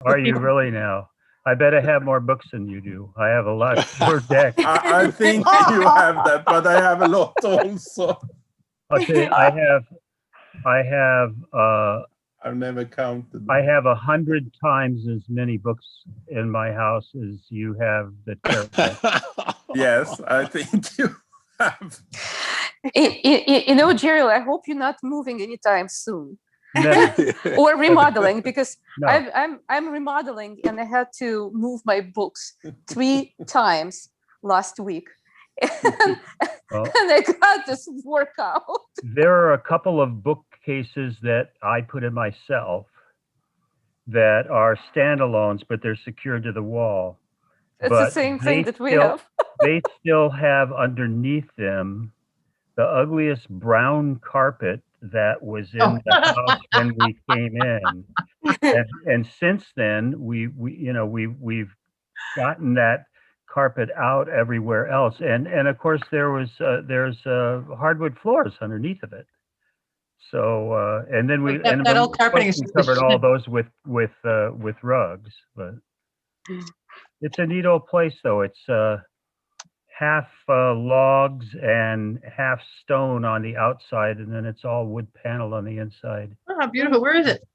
Are you really now? I bet I have more books than you do. I have a lot more decks. I think you have that, but I have a lot also. Okay, I've never counted. I have 100 times as many books in my house as you have the caravan. Yes, I think you have. Jerry, I hope you're not moving anytime soon. No, Or remodeling, because no. I'm remodeling and I had to move my books 3 times last week. Well, and I got this workout. there are a couple of bookcases that I put in myself that are standalones, but they're secured to the wall. It's But the same thing that we still- have. They still have underneath them the ugliest brown carpet that was in the house when we came in. And since then, we've gotten that carpet out everywhere else, and of course there's hardwood floors underneath of it. So and then we that old carpeting is we just the covered all shit. those with rugs, but it's a neat old place though. It's half logs and half stone on the outside, and then it's all wood panel on the inside. Oh, how beautiful. Where is it?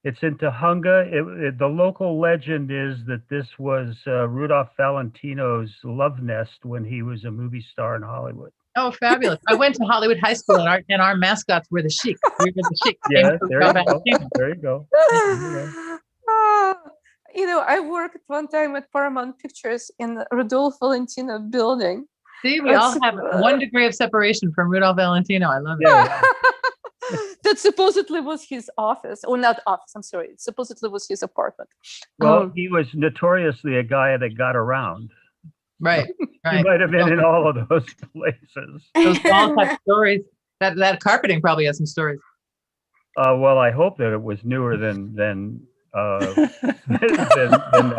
It's in Tahunga. The local legend is that this was Rudolph Valentino's love nest when he was a movie star in Hollywood. Oh, fabulous. I went to Hollywood High School and our mascots were the Sheik. We were the Sheik. Yeah, there you go. There you go. I worked one time at Paramount Pictures in the Rudolph Valentino building. See, we all have 1 degree of separation from Rudolph Valentino. I love it. Yeah. That supposedly was his office, or not office, I'm sorry. It supposedly was his apartment. Well, he was notoriously a guy that got around. Right. He might have been in all of those places. Those walls have stories. That carpeting probably has some stories. Well, I hope that it was newer than than the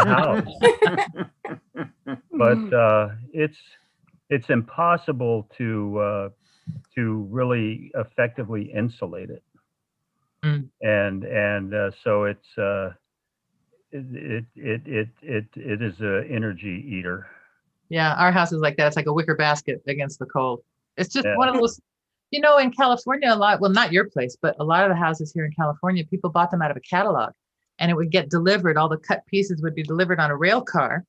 house. But it's impossible to really effectively insulate it, and so it is an energy eater. Yeah, our house is like that. It's like a wicker basket against the cold. It's just one of those, in California, a lot, well, not your place, but a lot of the houses here in California, people bought them out of a catalog, and it would get delivered. All the cut pieces would be delivered on a rail car,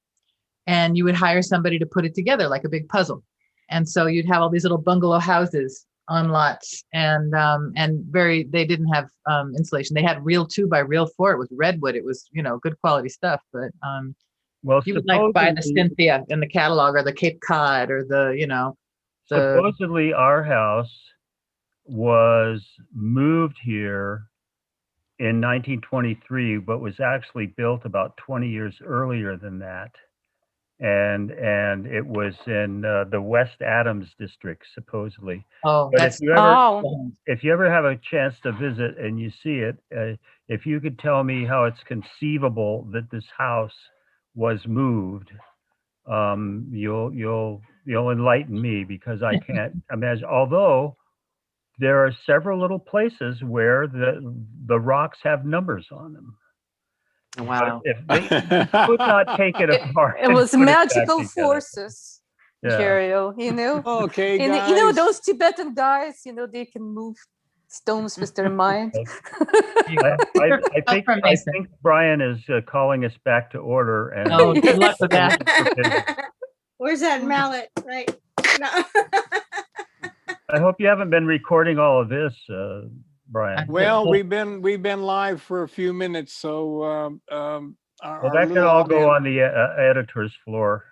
and you would hire somebody to put it together like a big puzzle. And so you'd have all these little bungalow houses on lots, and they didn't have insulation. They had real 2x real 4. It was redwood. It was, good quality stuff, but well, you would like buy the Cynthia in the catalog, or the Cape Cod, or the supposedly our house was moved here in 1923, but was actually built about 20 years earlier than that. And it was in the West Adams district, supposedly. Oh, but that's if you ever have a chance to visit and you see it, if you could tell me how it's conceivable that this house was moved, you'll enlighten me, because I can't imagine. Although there are several little places where the rocks have numbers on them. Wow. If they could not take it apart. It was magical forces, Yeah. Jerry, Okay, and guys. those Tibetan guys, they can move stones with their mind. I think Brian is calling us back to order. And Oh, good luck with that. Where's that mallet? Right. No. I hope you haven't been recording all of this, Brian. Well, we've been live for a few minutes, so well, that could all go on the editor's floor.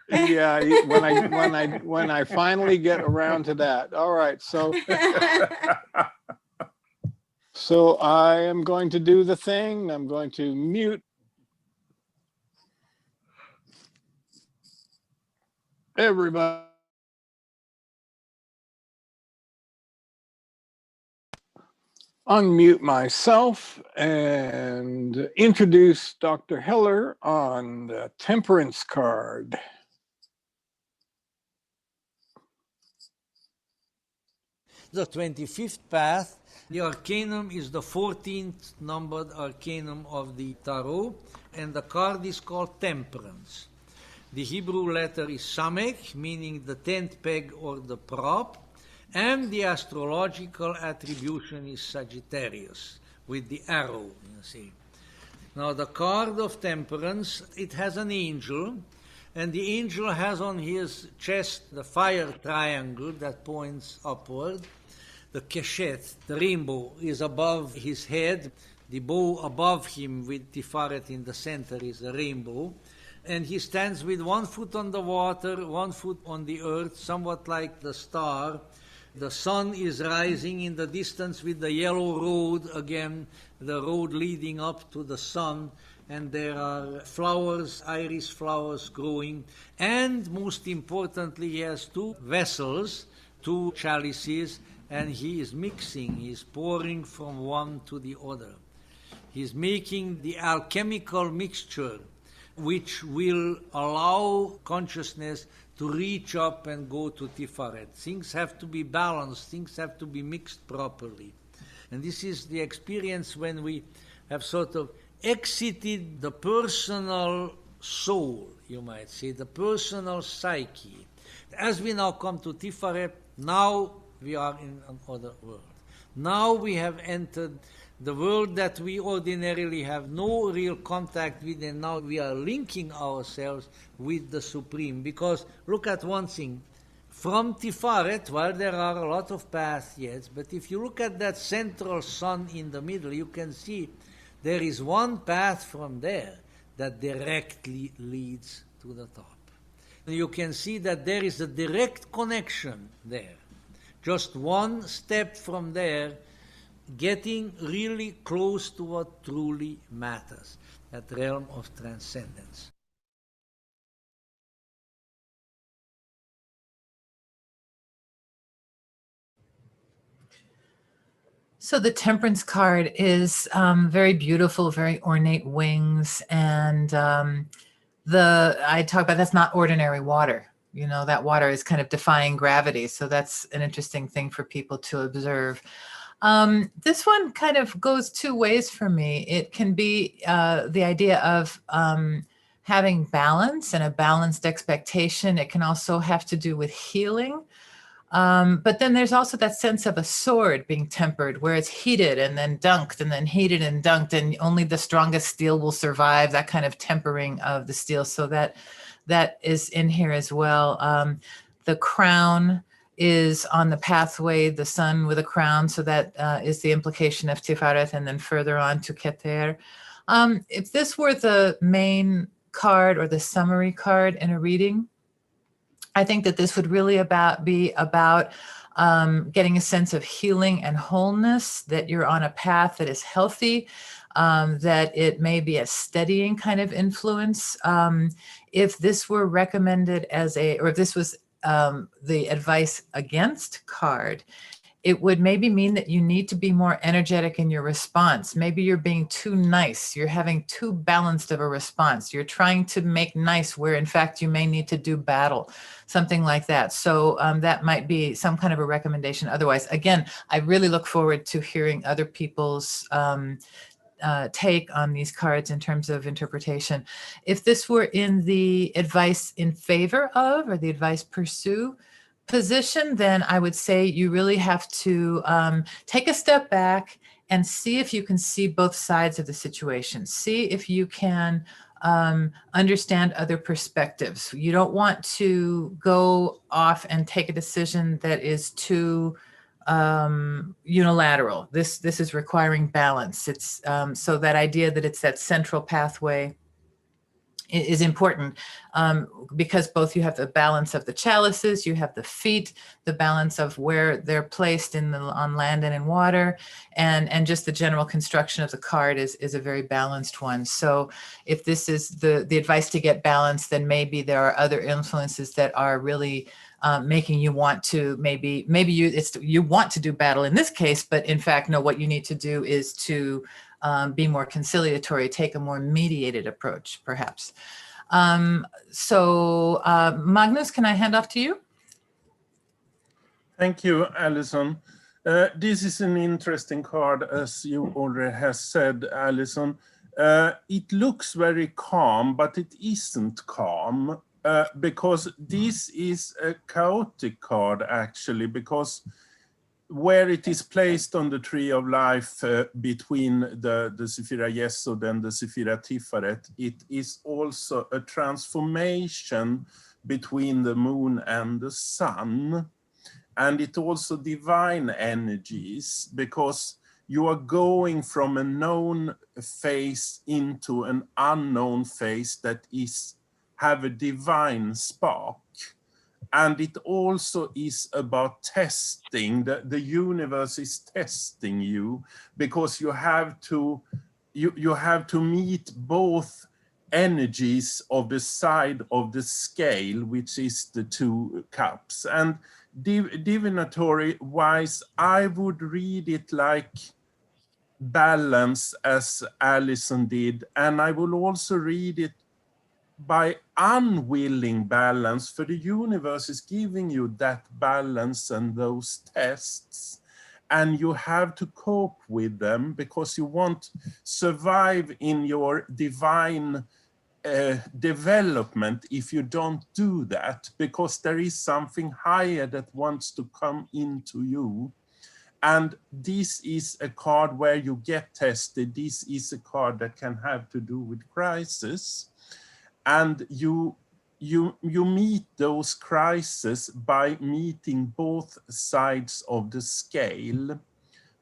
Yeah, when I finally get around to that. All right, so I am going to do the thing. I'm going to mute everybody. Unmute myself and introduce Dr. Heller on the Temperance card. The 25th path, the arcanum is the 14th numbered arcanum of the tarot, and the card is called Temperance. The Hebrew letter is Samech, meaning the tent peg or the prop, and the astrological attribution is Sagittarius, with the arrow, you see. Now the card of Temperance, it has an angel, and the angel has on his chest the fire triangle that points upward. The keshet, the rainbow, is above his head. The bow above him with Tiferet in the center is a rainbow. And he stands with 1 foot on the water, 1 foot on the earth, somewhat like the star. The sun is rising in the distance with the yellow road, again, the road leading up to the sun. And there are flowers, iris flowers growing. And most importantly, he has 2 vessels, 2 chalices, and he is mixing, he is pouring from one to the other. He is making the alchemical mixture which will allow consciousness to reach up and go to Tiferet. Things have to be balanced, things have to be mixed properly. And this is the experience when we have sort of exited the personal soul, you might say, the personal psyche. As we now come to Tiferet, now we are in another world. Now we have entered the world that we ordinarily have no real contact with, and now we are linking ourselves with the Supreme. Because look at one thing, from Tiferet, while there are a lot of paths yet, but if you look at that central sun in the middle, you can see there is one path from there that directly leads to the top. And you can see that there is a direct connection there. Just one step from there, getting really close to what truly matters, that realm of transcendence. So the Temperance card is very beautiful, very ornate wings, and I talk about that's not ordinary water. You know, that water is kind of defying gravity, so that's an interesting thing for people to observe. This one kind of goes 2 ways for me. It can be the idea of having balance and a balanced expectation. It can also have to do with healing. But then there's also that sense of a sword being tempered, where it's heated and then dunked and then heated and dunked, and only the strongest steel will survive, that kind of tempering of the steel. So that is in here as well. The crown is on the pathway, the sun with a crown. So that is the implication of Tiferet, and then further on to Keter. If this were the main card or the summary card in a reading, I think that this would really be about getting a sense of healing and wholeness, that you're on a path that is healthy, that it may be a steadying kind of influence. If this were recommended or if this was the advice against card, it would maybe mean that you need to be more energetic in your response. Maybe you're being too nice. You're having too balanced of a response. You're trying to make nice where in fact you may need to do battle, something like that. So that might be some kind of a recommendation. Otherwise, again, I really look forward to hearing other people's take on these cards in terms of interpretation. If this were in the advice in favor of or the advice pursue position, then I would say you really have to take a step back and see if you can see both sides of the situation. See if you can understand other perspectives. You don't want to go off and take a decision that is too unilateral. This is requiring balance. It's so that idea that it's that central pathway is important because both you have the balance of the chalices, you have the feet, the balance of where they're placed on land and in water, and just the general construction of the card is a very balanced one. So if this is the advice to get balance, then maybe there are other influences that are really making you want to maybe you want to do battle in this case, but in fact, no, what you need to do is to be more conciliatory, take a more mediated approach, perhaps. Magnus, can I hand off to you? Thank you, Alison. This is an interesting card, as you already have said, Alison. it looks very calm, but it isn't calm, because this is a chaotic card actually, because where it is placed on the tree of life between the Sephira Yesod and the Sephira Tiferet, it is also a transformation between the moon and the sun. And it also divine energies, because you are going from a known phase into an unknown phase that have a divine spark. And it also is about testing. The universe is testing you, because you have to meet both energies of the side of the scale, which is the two cups. And divinatory wise, I would read it like balance, as Alison did, and I will also read it by unwilling balance, for the universe is giving you that balance and those tests, and you have to cope with them, because you won't survive in your divine development if you don't do that, because there is something higher that wants to come into you. And this is a card where you get tested. This is a card that can have to do with crisis. And you meet those crises by meeting both sides of the scale,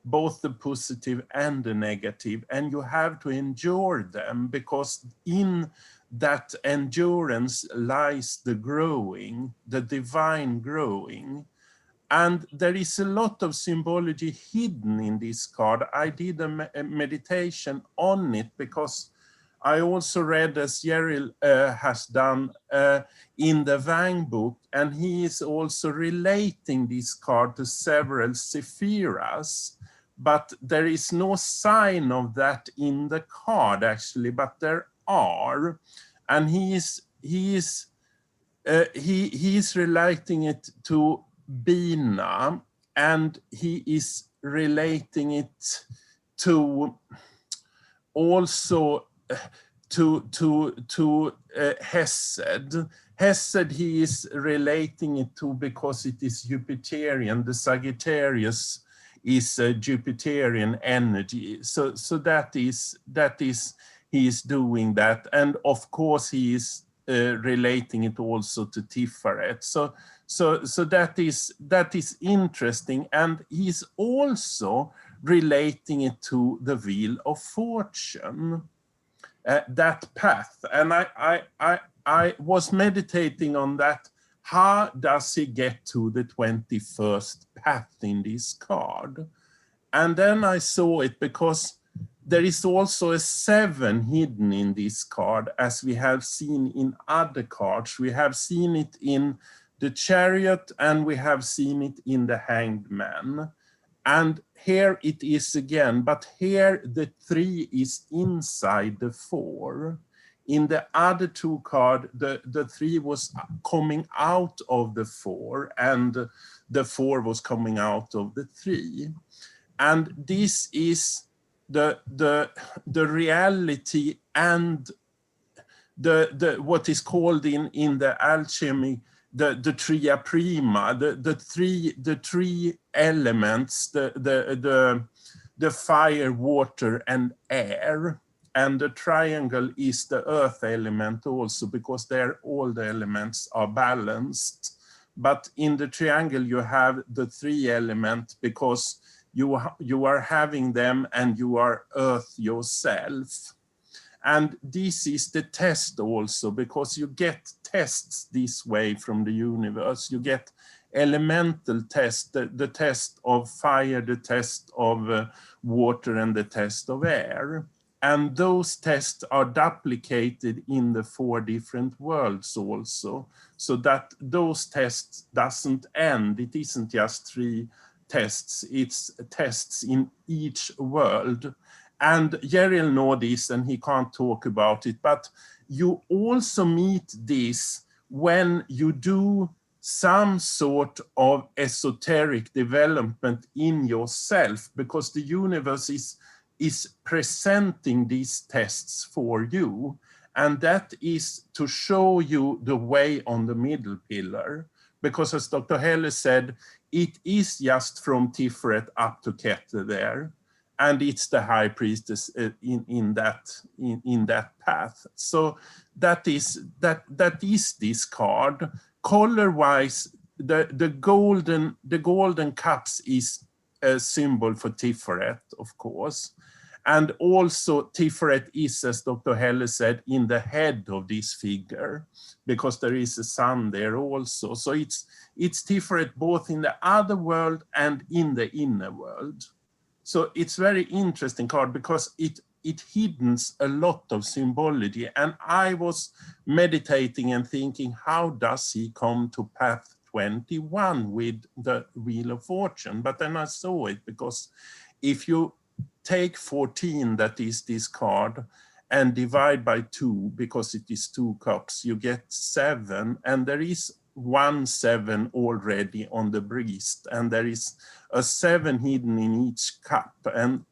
both the positive and the negative, and you have to endure them, because in that endurance lies the growing, the divine growing. And there is a lot of symbology hidden in this card. I did a meditation on it, because I also read, as Yeril has done, in the Wang book, and he is also relating this card to several Sephiras, but there is no sign of that in the card actually, but there are. And he is relating it to Bina, and he is relating it to also to Hesed. Hesed he is relating it to because it is Jupiterian. The Sagittarius is a Jupiterian energy. So that is he is doing that, and of course he is relating it also to Tiferet. So that is interesting, and he's also relating it to the Wheel of Fortune, that path. And I was meditating on that. How does he get to the 21st path in this card? And then I saw it, because there is also a 7 hidden in this card, as we have seen in other cards. We have seen it in the Chariot, and we have seen it in the Hanged Man. And here it is again, but here the 3 is inside the 4. In the other 2 cards, the 3 was coming out of the 4, and the 4 was coming out of the 3. And this is the reality, and the what is called in the alchemy the tria prima, the three elements, the fire, water, and air. And the triangle is the earth element also, because there all the elements are balanced. But in the triangle you have the 3 elements, because you are having them, and you are earth yourself. And this is the test also, because you get tests this way from the universe. You get elemental tests, the test of fire, the test of water, and the test of air. And those tests are duplicated in the 4 different worlds also, so that those tests doesn't end. It isn't just 3 tests, it's tests in each world. And Yeril knows this, and he can't talk about it, but you also meet this when you do some sort of esoteric development in yourself, because the universe is is presenting these tests for you. And that is to show you the way on the middle pillar. Because as Dr. Helle said, it is just from Tiferet up to Keter there. And it's the high priestess in that path. So that is this card. Color-wise, the golden cups is a symbol for Tiferet, of course. And also Tiferet is, as Dr. Helle said, in the head of this figure, because there is a sun there also. So it's Tiferet both in the other world and in the inner world. So it's very interesting card because it hiddens a lot of symbology. And I was meditating and thinking, how does he come to path 21 with the Wheel of Fortune? But then I saw it, because if you take 14, that is this card, and divide by 2, because it is 2 cups, you get 7, and there is 1 7 already on the breast, and there is a 7 hidden in each cup, and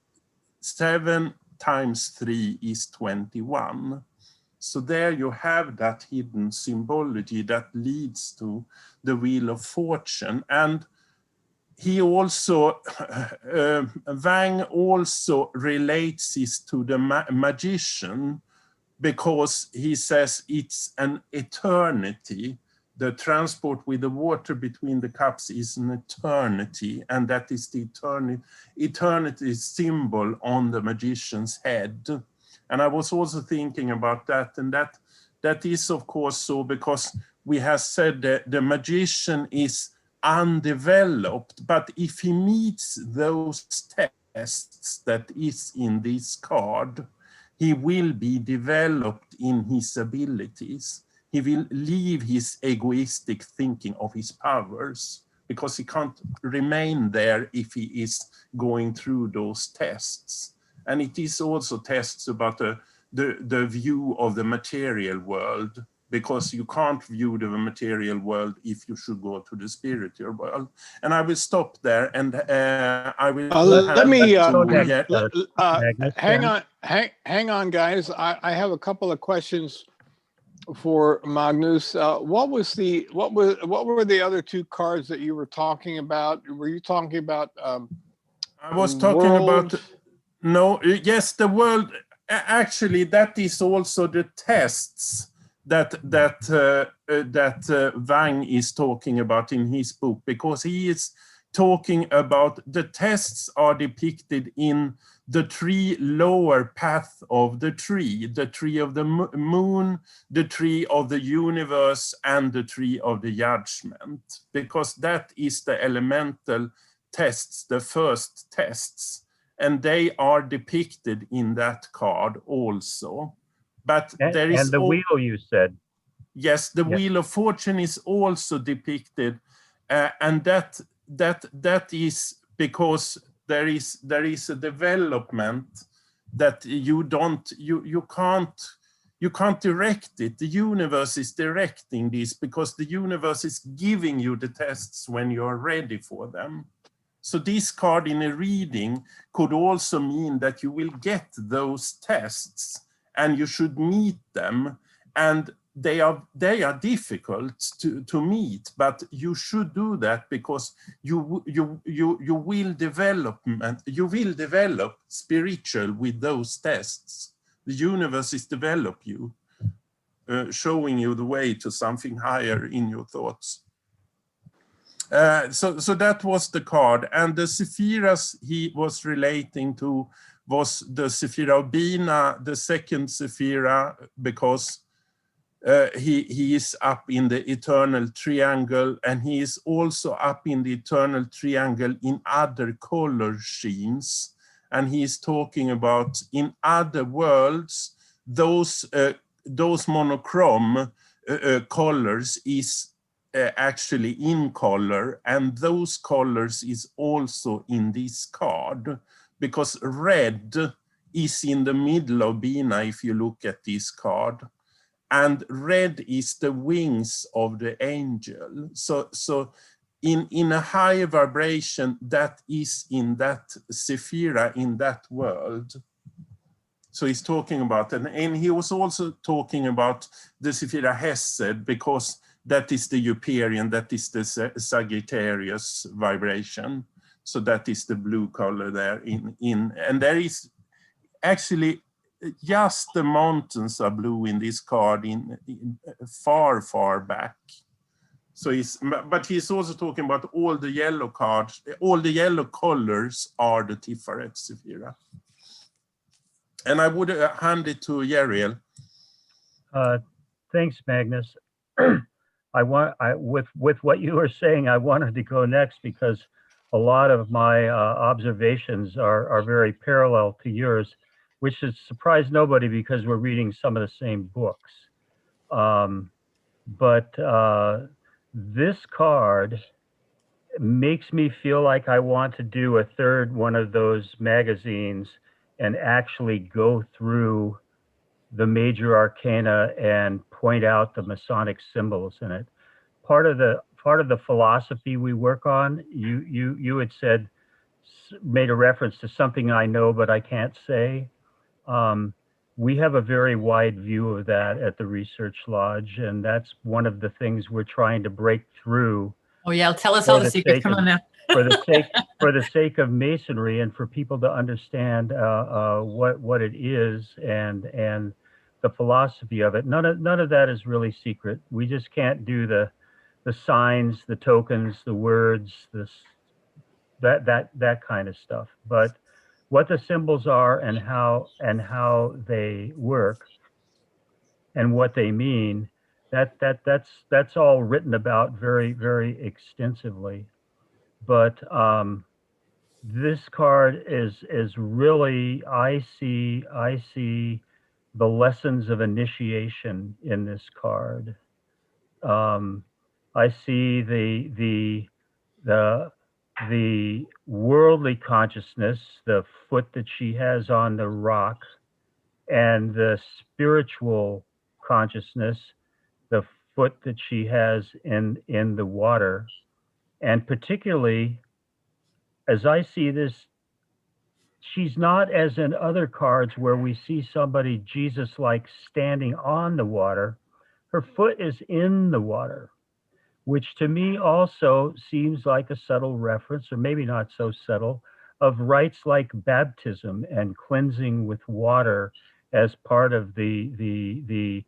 7 times 3 is 21. So there you have that hidden symbology that leads to the Wheel of Fortune. And he also, Wang also relates this to the magician, because he says it's an eternity. The transport with the water between the cups is an eternity, and that is the eternity symbol on the magician's head. And I was also thinking about that, and that is of course so, because we have said that the magician is undeveloped, but if he meets those tests that is in this card, he will be developed in his abilities. He will leave his egoistic thinking of his powers, because he can't remain there if he is going through those tests. And it is also tests about the view of the material world, because you can't view the material world if you should go to the spiritual world. And I will stop there, and I will let me Magnus, hang on, guys. I have a couple of questions for Magnus. What were the other 2 cards that you were talking about? Were you talking about? I was talking about. No, yes, the world. Actually, that is also the tests that Wang is talking about in his book, because he is talking about the tests are depicted in the 3 lower path of the tree of the moon, the tree of the universe, and the tree of the judgment, because that is the elemental tests, the first tests, and they are depicted in that card also. But there is and the wheel, you said. Yes, the Wheel of Fortune is also depicted, and that is because there is a development that you can't direct it. The universe is directing this, because the universe is giving you the tests when you are ready for them. So this card in a reading could also mean that you will get those tests, and you should meet them, and they are difficult to meet, but you should do that, because you will develop spiritual with those tests. The universe is develop you, showing you the way to something higher in your thoughts. So that was the card, and the Sephiras he was relating to was the Sephira of Bina, the second Sephira, because he is up in the eternal triangle, and he is also up in the eternal triangle in other color schemes. And he is talking about in other worlds, those monochrome colors is actually in color, and those colors is also in this card, because red is in the middle of Bina if you look at this card. And red is the wings of the angel. So in a higher vibration that is in that sephira, in that world. So he's talking about, and he was also talking about the sephira Hesed, because that is the Euperian, that is the Sagittarius vibration. So that is the blue color there and there is actually just the mountains are blue in this card in far, far back. So but he's also talking about all the yellow cards, all the yellow colors are the Tiferet Sephira. And I would hand it to Yeriel. Thanks, Magnus. With what you were saying, I wanted to go next because a lot of my observations are very parallel to yours, which has surprised nobody because we're reading some of the same books. But this card makes me feel like I want to do a third one of those magazines and actually go through the major arcana and point out the Masonic symbols in it. Part of the philosophy we work on, you had said, made a reference to something I know but I can't say. We have a very wide view of that at the Research Lodge, and that's one of the things we're trying to break through. Oh yeah, tell us all the secrets. Come on now. for the sake of Masonry and for people to understand what it is and the philosophy of it. None of that is really secret. We just can't do the signs, the tokens, the words, that kind of stuff. But what the symbols are and how they work and what they mean, that's all written about very, very extensively. But this card is really, I see the lessons of initiation in this card. I see the worldly consciousness, the foot that she has on the rock, and the spiritual consciousness, the foot that she has in the water. And particularly, as I see this, she's not as in other cards where we see somebody Jesus-like standing on the water. Her foot is in the water, which to me also seems like a subtle reference, or maybe not so subtle, of rites like baptism and cleansing with water as part of the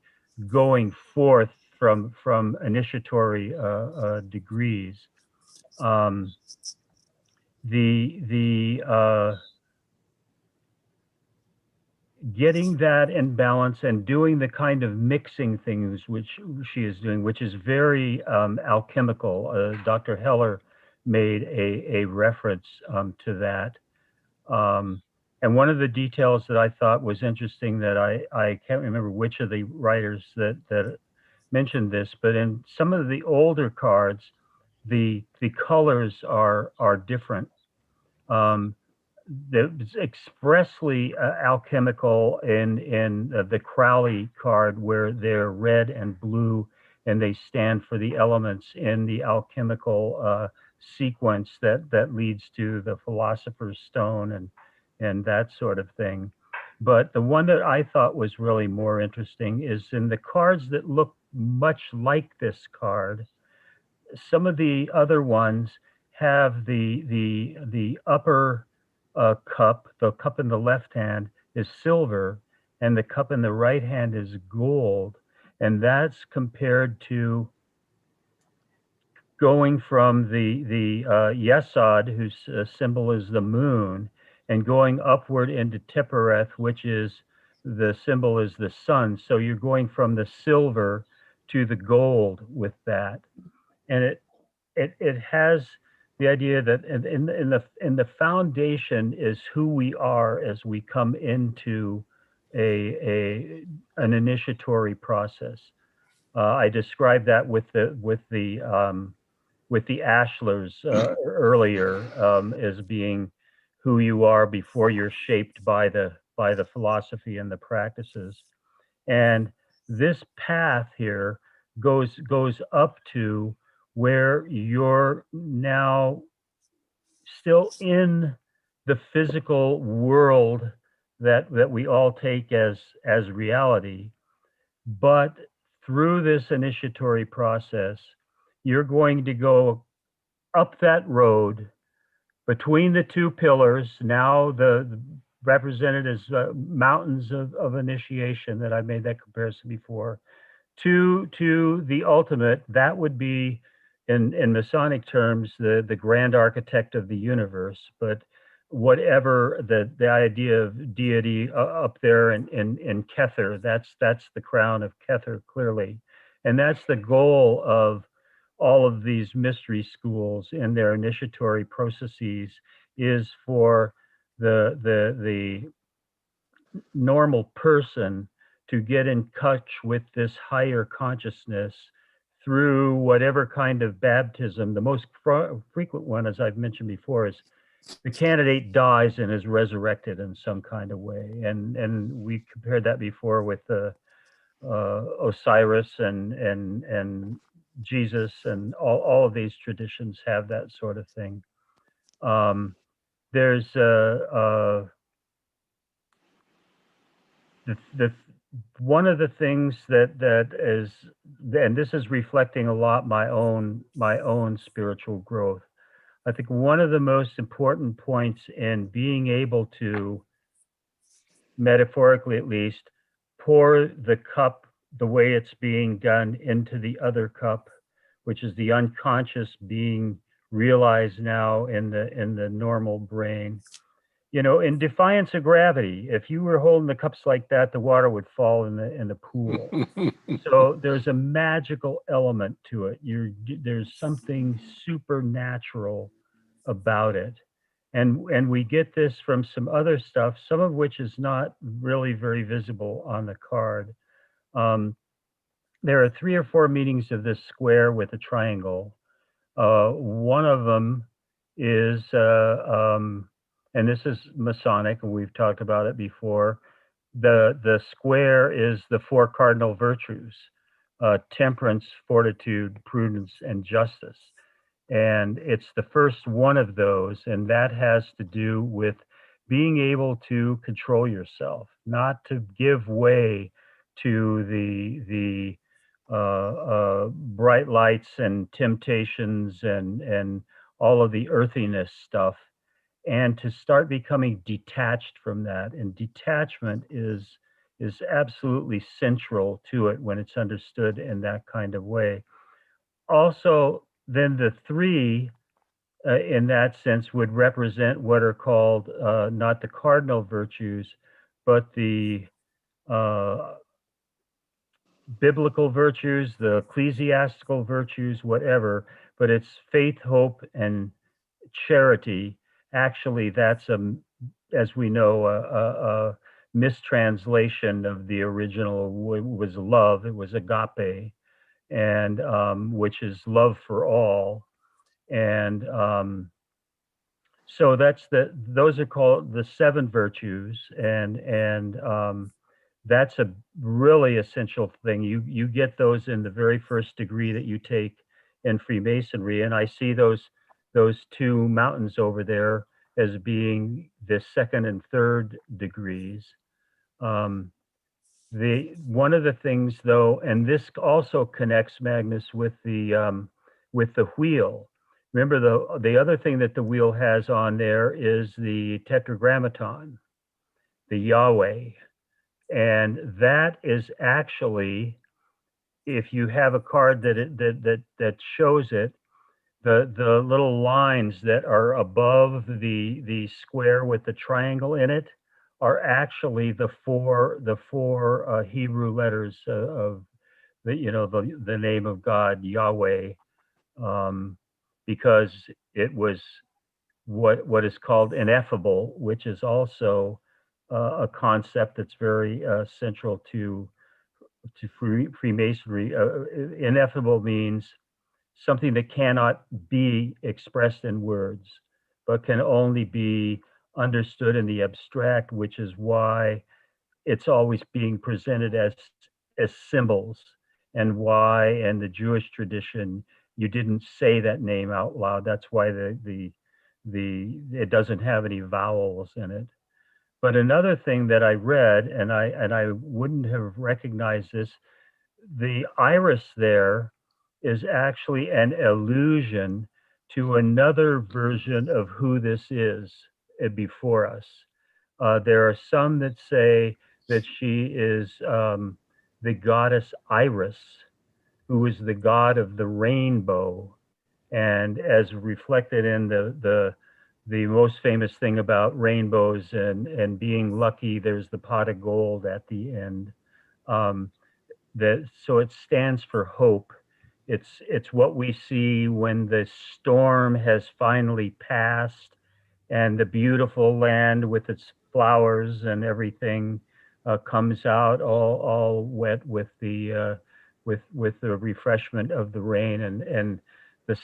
going forth from initiatory degrees. Getting that in balance and doing the kind of mixing things which she is doing, which is very alchemical. Dr. Heller made a reference to that. And one of the details that I thought was interesting that I can't remember which of the writers that mentioned this, but in some of the older cards, the colors are different. It's expressly alchemical in the Crowley card, where they're red and blue, and they stand for the elements in the alchemical sequence that leads to the Philosopher's Stone and that sort of thing. But the one that I thought was really more interesting is in the cards that look much like this card. Some of the other ones have the upper cup, the cup in the left hand is silver, and the cup in the right hand is gold. And that's compared to going from the Yesod, whose symbol is the moon, and going upward into Temperance, which is the symbol is the sun. So you're going from the silver to the gold with that. And it has the idea that in the foundation is who we are as we come into an initiatory process. I described that with the ashlars earlier as being who you are before you're shaped by the philosophy and the practices. And this path here goes up to where you're now still in the physical world that we all take as reality, but through this initiatory process, you're going to go up that road between the two pillars, now the represented as mountains of initiation that I made that comparison before, to the ultimate, that would be in Masonic terms, the grand architect of the universe, but whatever the idea of deity up there in Kether, that's the crown of Kether clearly. And that's the goal of all of these mystery schools in their initiatory processes, is for the normal person to get in touch with this higher consciousness through whatever kind of baptism. The most frequent one, as I've mentioned before, is the candidate dies and is resurrected in some kind of way. And we compared that before with Osiris and Jesus, and all of these traditions have that sort of thing. There's the one of the things that is, and this is reflecting a lot my own spiritual growth. I think one of the most important points in being able to, metaphorically at least, pour the cup the way it's being done into the other cup, which is the unconscious being realized now in the normal brain. You know, in defiance of gravity, if you were holding the cups like that, the water would fall in the pool. So there's a magical element to it. There's something supernatural about it. And we get this from some other stuff, some of which is not really very visible on the card. There are 3 or 4 meanings of this square with a triangle. One of them is, and this is Masonic, and we've talked about it before. The square is the 4 cardinal virtues: temperance, fortitude, prudence, and justice. And it's the first one of those, and that has to do with being able to control yourself, not to give way to the bright lights and temptations and all of the earthiness stuff, and to start becoming detached from that. And detachment is absolutely central to it when it's understood in that kind of way. Also, then the 3 in that sense would represent what are called not the cardinal virtues, but the biblical virtues, the ecclesiastical virtues, whatever, but it's faith, hope, and charity. Actually, that's as we know, a mistranslation of the original. Was love. It was agape, and which is love for all. And so those are called the 7 virtues, and that's a really essential thing. You get those in the very first degree that you take in Freemasonry, and I see those 2 mountains over there as being the 2nd and 3rd degrees. One of the things, though, and this also connects, Magnus, with the wheel. Remember, the other thing that the wheel has on there is the tetragrammaton, the Yahweh. And that is actually, if you have a card that shows it, the little lines that are above the square with the triangle in it are actually the four Hebrew letters of the name of God, Yahweh, because it was what is called ineffable, which is also a concept that's very central to Freemasonry. Ineffable means something that cannot be expressed in words, but can only be understood in the abstract, which is why it's always being presented as symbols, and why in the Jewish tradition you didn't say that name out loud. That's why it doesn't have any vowels in it. But another thing that I read, and I wouldn't have recognized this, the iris there is actually an allusion to another version of who this is before us. There are some that say that she is the goddess Iris, who is the god of the rainbow, and as reflected in the most famous thing about rainbows and being lucky, there's the pot of gold at the end. So it stands for hope. It's what we see when the storm has finally passed and the beautiful land with its flowers and everything comes out all wet with the refreshment of the rain, and the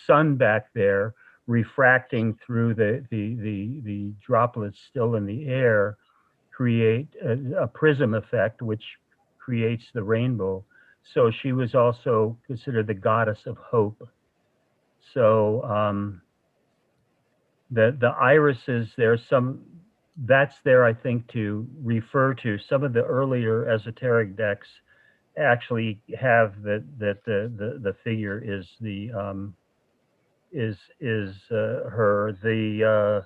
sun back there refracting through the droplets still in the air create a prism effect, which creates the rainbow. So she was also considered the goddess of hope. So the irises, that's there, I think, to refer to some of the earlier esoteric decks actually have that the figure is her. The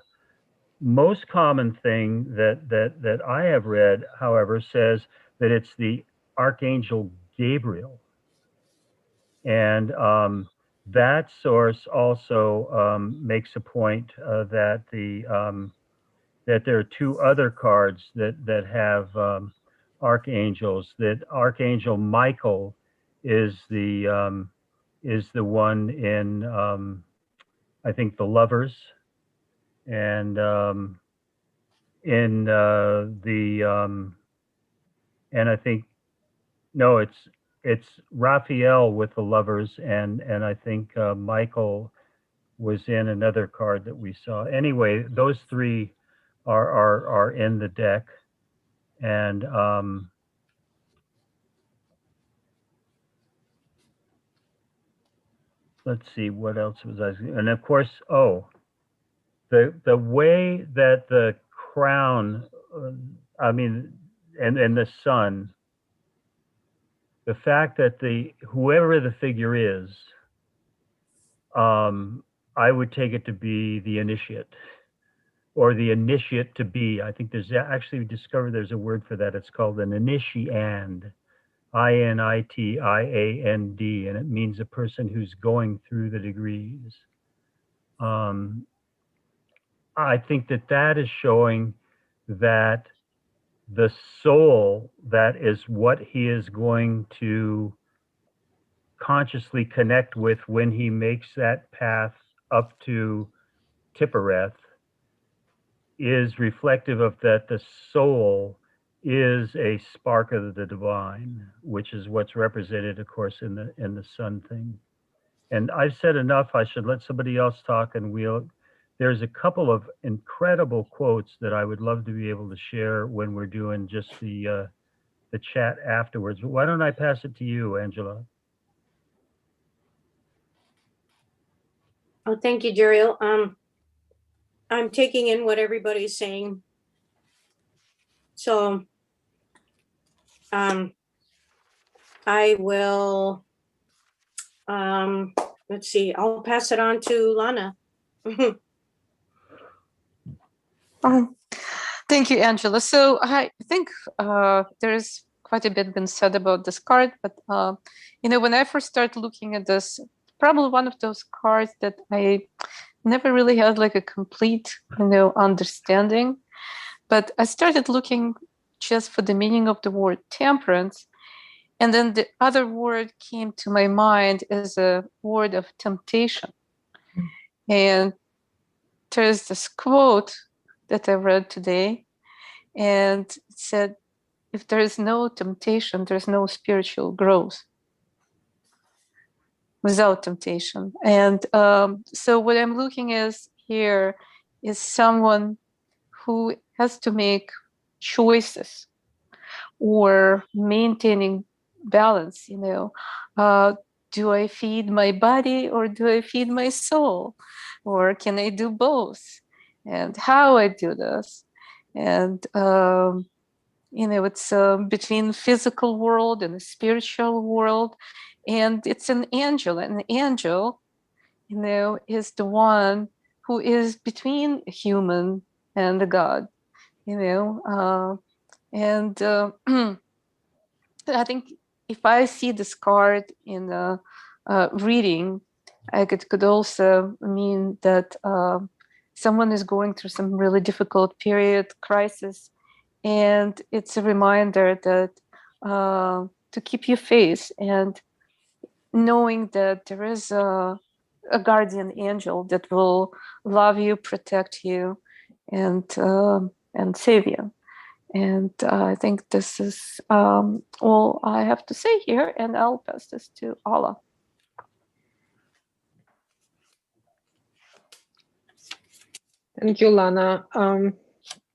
most common thing that I have read, however, says that it's the Archangel Gabriel, and that source also makes a point that there are two other cards that have archangels. That Archangel Michael is the one in I think the Lovers, and in and I think no, it's Raphael with the Lovers, and I think Michael was in another card that we saw. Anyway, those three are in the deck, and let's see what else was I. And of course, the way that the crown, I mean, and the sun, the fact that whoever the figure is, I would take it to be the initiate, or the initiate to be. I think there's actually discovered there's a word for that. It's called an initiand, Initiand, and it means a person who's going through the degrees. I think that is showing that the soul, that is what he is going to consciously connect with when he makes that path up to Tippereth, is reflective of that the soul is a spark of the divine, which is what's represented, of course, in the sun thing. And I've said enough. I should let somebody else talk, and there's a couple of incredible quotes that I would love to be able to share when we're doing just the chat afterwards. But why don't I pass it to you, Angela? Oh, thank you, Jeriel. I'm taking in what everybody's saying. So I will, let's see, I'll pass it on to Lana. Thank you, Angela. So I think there's quite a bit been said about this card, but when I first started looking at this, probably one of those cards that I never really had like a complete, understanding. But I started looking just for the meaning of the word temperance. And then the other word came to my mind as a word of temptation. And there's this quote that I read today, and it said, if there is no temptation, there's no spiritual growth without temptation. And so what I'm looking at here is someone who has to make choices or maintaining balance, do I feed my body or do I feed my soul? Or can I do both? And how I do this? And, it's between physical world and the spiritual world. And it's an angel. And an angel, is the one who is between a human and the God, and I think if I see this card in a reading, it could also mean that someone is going through some really difficult period, crisis, and it's a reminder that to keep your faith and knowing that there is a guardian angel that will love you, protect you, and save you. And I think this is all I have to say here, and I'll pass this to Allah. Thank you, Lana.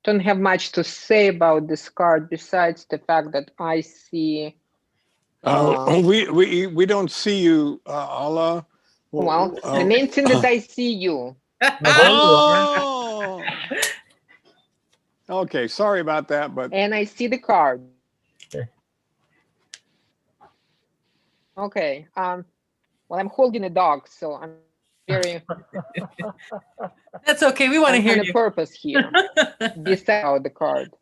Don't have much to say about this card besides the fact that I see. We don't see you, Allah. Well, the main thing that I see you. Oh! Okay, sorry about that, but And I see the card. Okay. Well, I'm holding a dog, so I'm very. That's okay. We want to hear on you. a purpose here. Beside the card.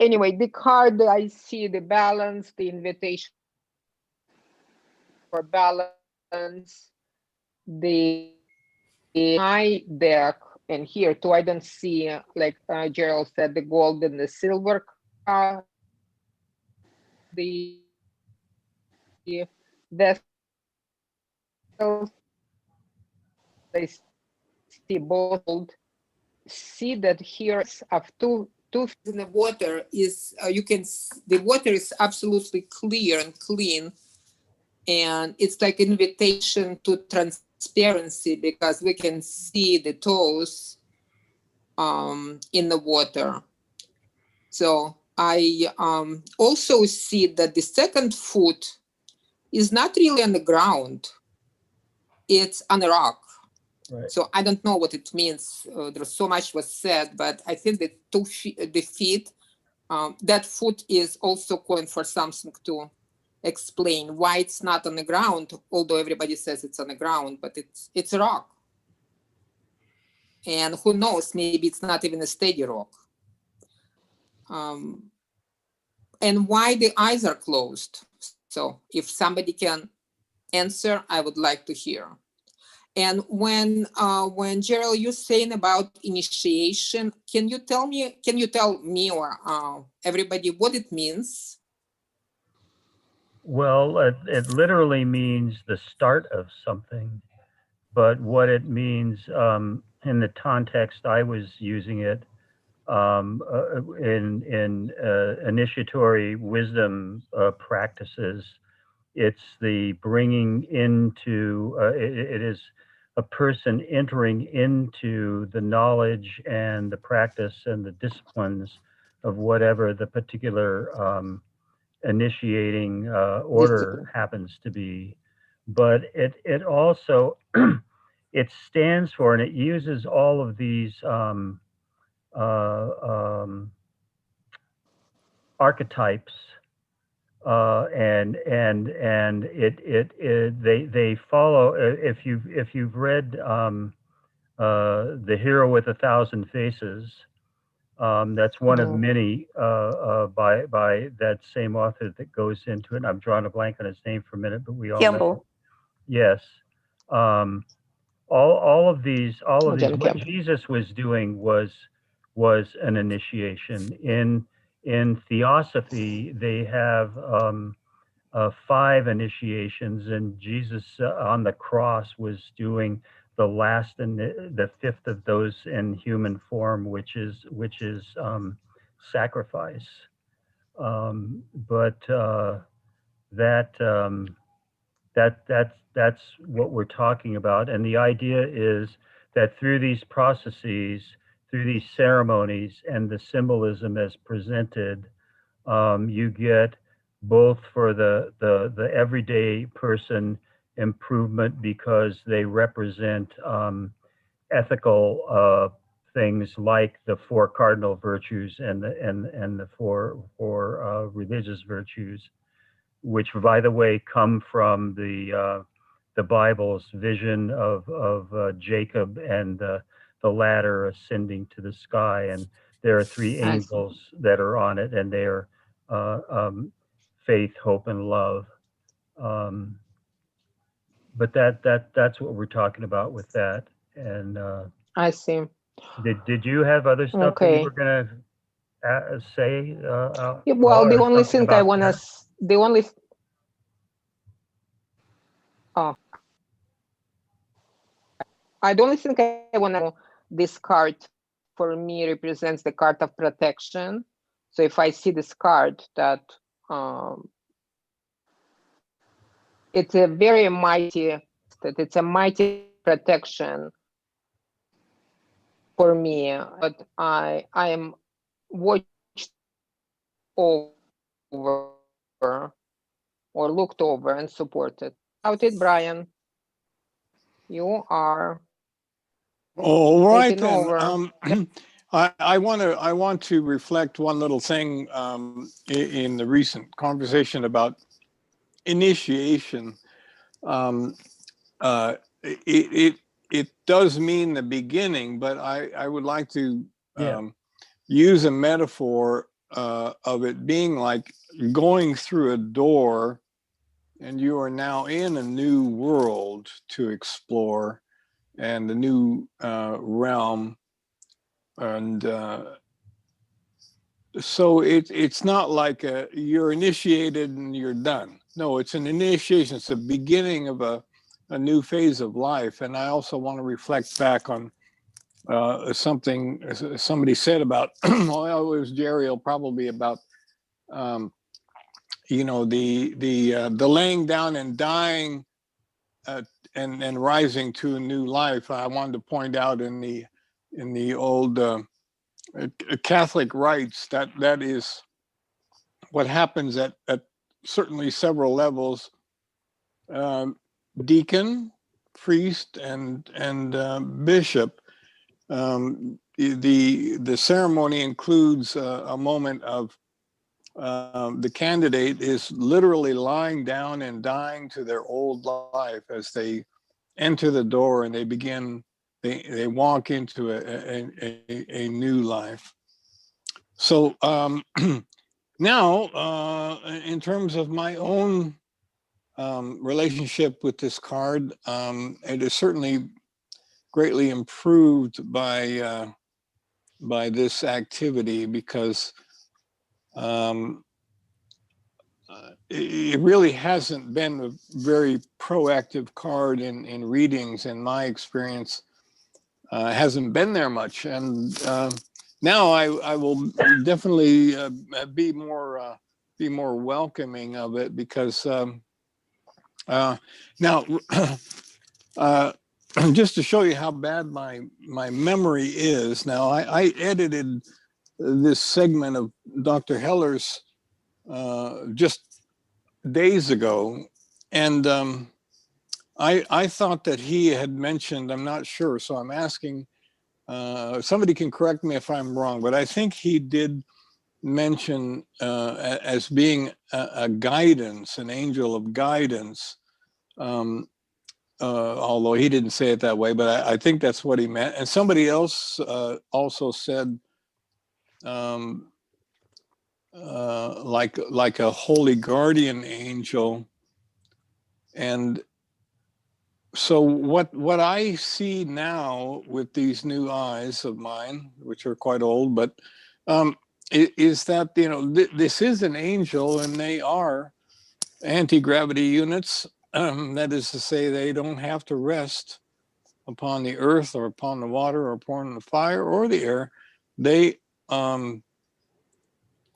Anyway, the card I see the balance, the invitation for balance, the my deck, and here too I don't see, like Gerald said, the gold and the silver card, the vessels. I see both. See that here of two in the water is you can the water is absolutely clear and clean, and it's like invitation to transparency because we can see the toes in the water. So I also see that the second foot is not really on the ground, it's on a rock. Right. So I don't know what it means. There's so much was said, but I think the the feet, that foot is also coined for something to explain why it's not on the ground, although everybody says it's on the ground, but it's a rock. And who knows, maybe it's not even a steady rock. And why the eyes are closed. So if somebody can answer, I would like to hear. And when Gerald, you're saying about initiation, can you tell me or everybody what it means? Well, it literally means the start of something, but what it means in the context I was using it in initiatory wisdom practices, it's the bringing into it is a person entering into the knowledge and the practice and the disciplines of whatever the particular initiating order happens to be. But it also it stands for, and it uses all of these archetypes, and they follow. If you've read The Hero with a Thousand Faces, that's one of many by that same author that goes into it. And I'm drawing a blank on his name for a minute, but we all know. Yes. All of these, what Jesus was doing was an initiation. In Theosophy, they have 5 initiations, and Jesus on the cross was doing the last and the 5th of those in human form, which is sacrifice. But that's what we're talking about. And the idea is that through these processes, through these ceremonies and the symbolism as presented, You get both for the everyday person improvement because they represent ethical things like the four cardinal virtues and the four religious virtues, which, by the way, come from the Bible's vision of Jacob and the ladder ascending to the sky, and there are three I see. angels that are on it, and they are faith, hope, and love. Um, but that's what we're talking about with that. And I see. did you have other stuff that you were Okay. gonna say, Yeah, Paul, well, the or only something thing I about wanna, that? the only, oh, the only thing I wanna know, this card for me represents the card of protection. So if I see this card, that it's a very mighty, that it's a mighty protection for me, but I am watched over or looked over and supported. Out it, Brian. You are All right taking then. over. I want to reflect one little thing in the recent conversation about initiation. Um, it does mean the beginning, but I would like to Yeah. use a metaphor of it being like going through a door, and you are now in a new world to explore, and a new realm. And so it's not like you're initiated and you're done. No, it's an initiation. It's the beginning of a new phase of life. And I also want to reflect back on something somebody said about, well, it was Jerry, probably about, you know, the laying down and dying and rising to a new life. I wanted to point out in the old Catholic rites that is what happens at certainly several levels. Deacon, priest, and bishop. The ceremony includes a moment of the candidate is literally lying down and dying to their old life as they enter the door, and they walk into a new life. So now, in terms of my own relationship with this card, it is certainly greatly improved by this activity, because it really hasn't been a very proactive card in readings, in my experience. Hasn't been there much, and now I will definitely be more welcoming of it, because now just to show you how bad my memory is, now I edited this segment of Dr. Heller's just days ago, and I thought that he had mentioned, I'm not sure, so I'm asking, somebody can correct me if I'm wrong, but I think he did mention as being a guidance, an angel of guidance, although he didn't say it that way, but I think that's what he meant. And somebody else also said like a holy guardian angel. And so what I see now with these new eyes of mine, which are quite old, but is that, you know, this is an angel, and they are anti-gravity units. That is to say, they don't have to rest upon the earth or upon the water or upon the fire or the air. They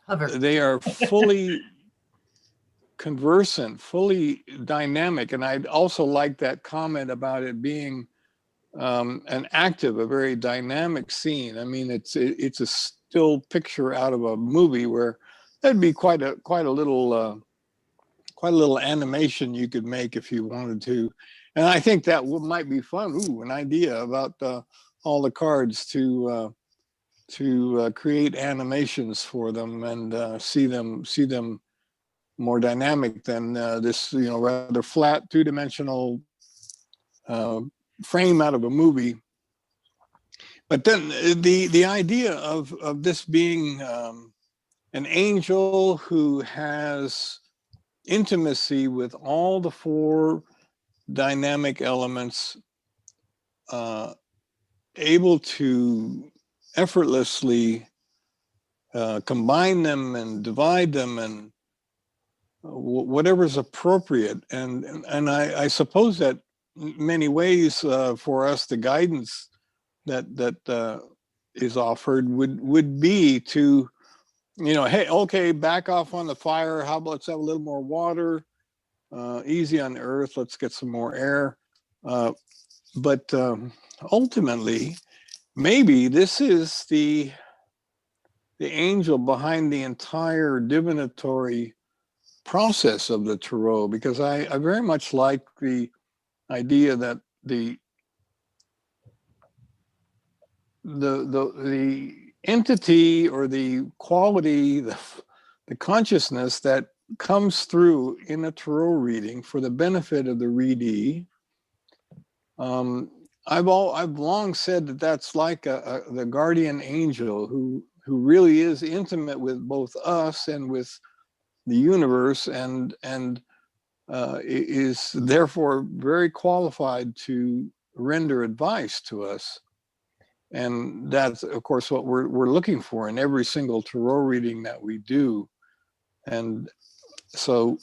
Hover. they are fully conversant, fully dynamic. And I'd also like that comment about it being an active, a very dynamic scene. I mean, it's a still picture out of a movie where that'd be quite a little animation you could make if you wanted to. And I think that might be fun. Ooh, an idea about all the cards to create animations for them and see them more dynamic than this, rather flat two-dimensional frame out of a movie. But then the idea of this being an angel who has intimacy with all the four dynamic elements, able to effortlessly combine them and divide them and whatever's appropriate. And I suppose that in many ways for us, the guidance that is offered would be to, hey, okay, back off on the fire. How about let's have a little more water? Easy on the earth. Let's get some more air. But ultimately, maybe this is the angel behind the entire divinatory process of the Tarot, because I very much like the idea that the entity or the quality, the consciousness that comes through in a tarot reading for the benefit of the readee. I've long said that that's like the guardian angel who really is intimate with both us and with the universe, and is therefore very qualified to render advice to us. And that's, of course, what we're looking for in every single tarot reading that we do. And so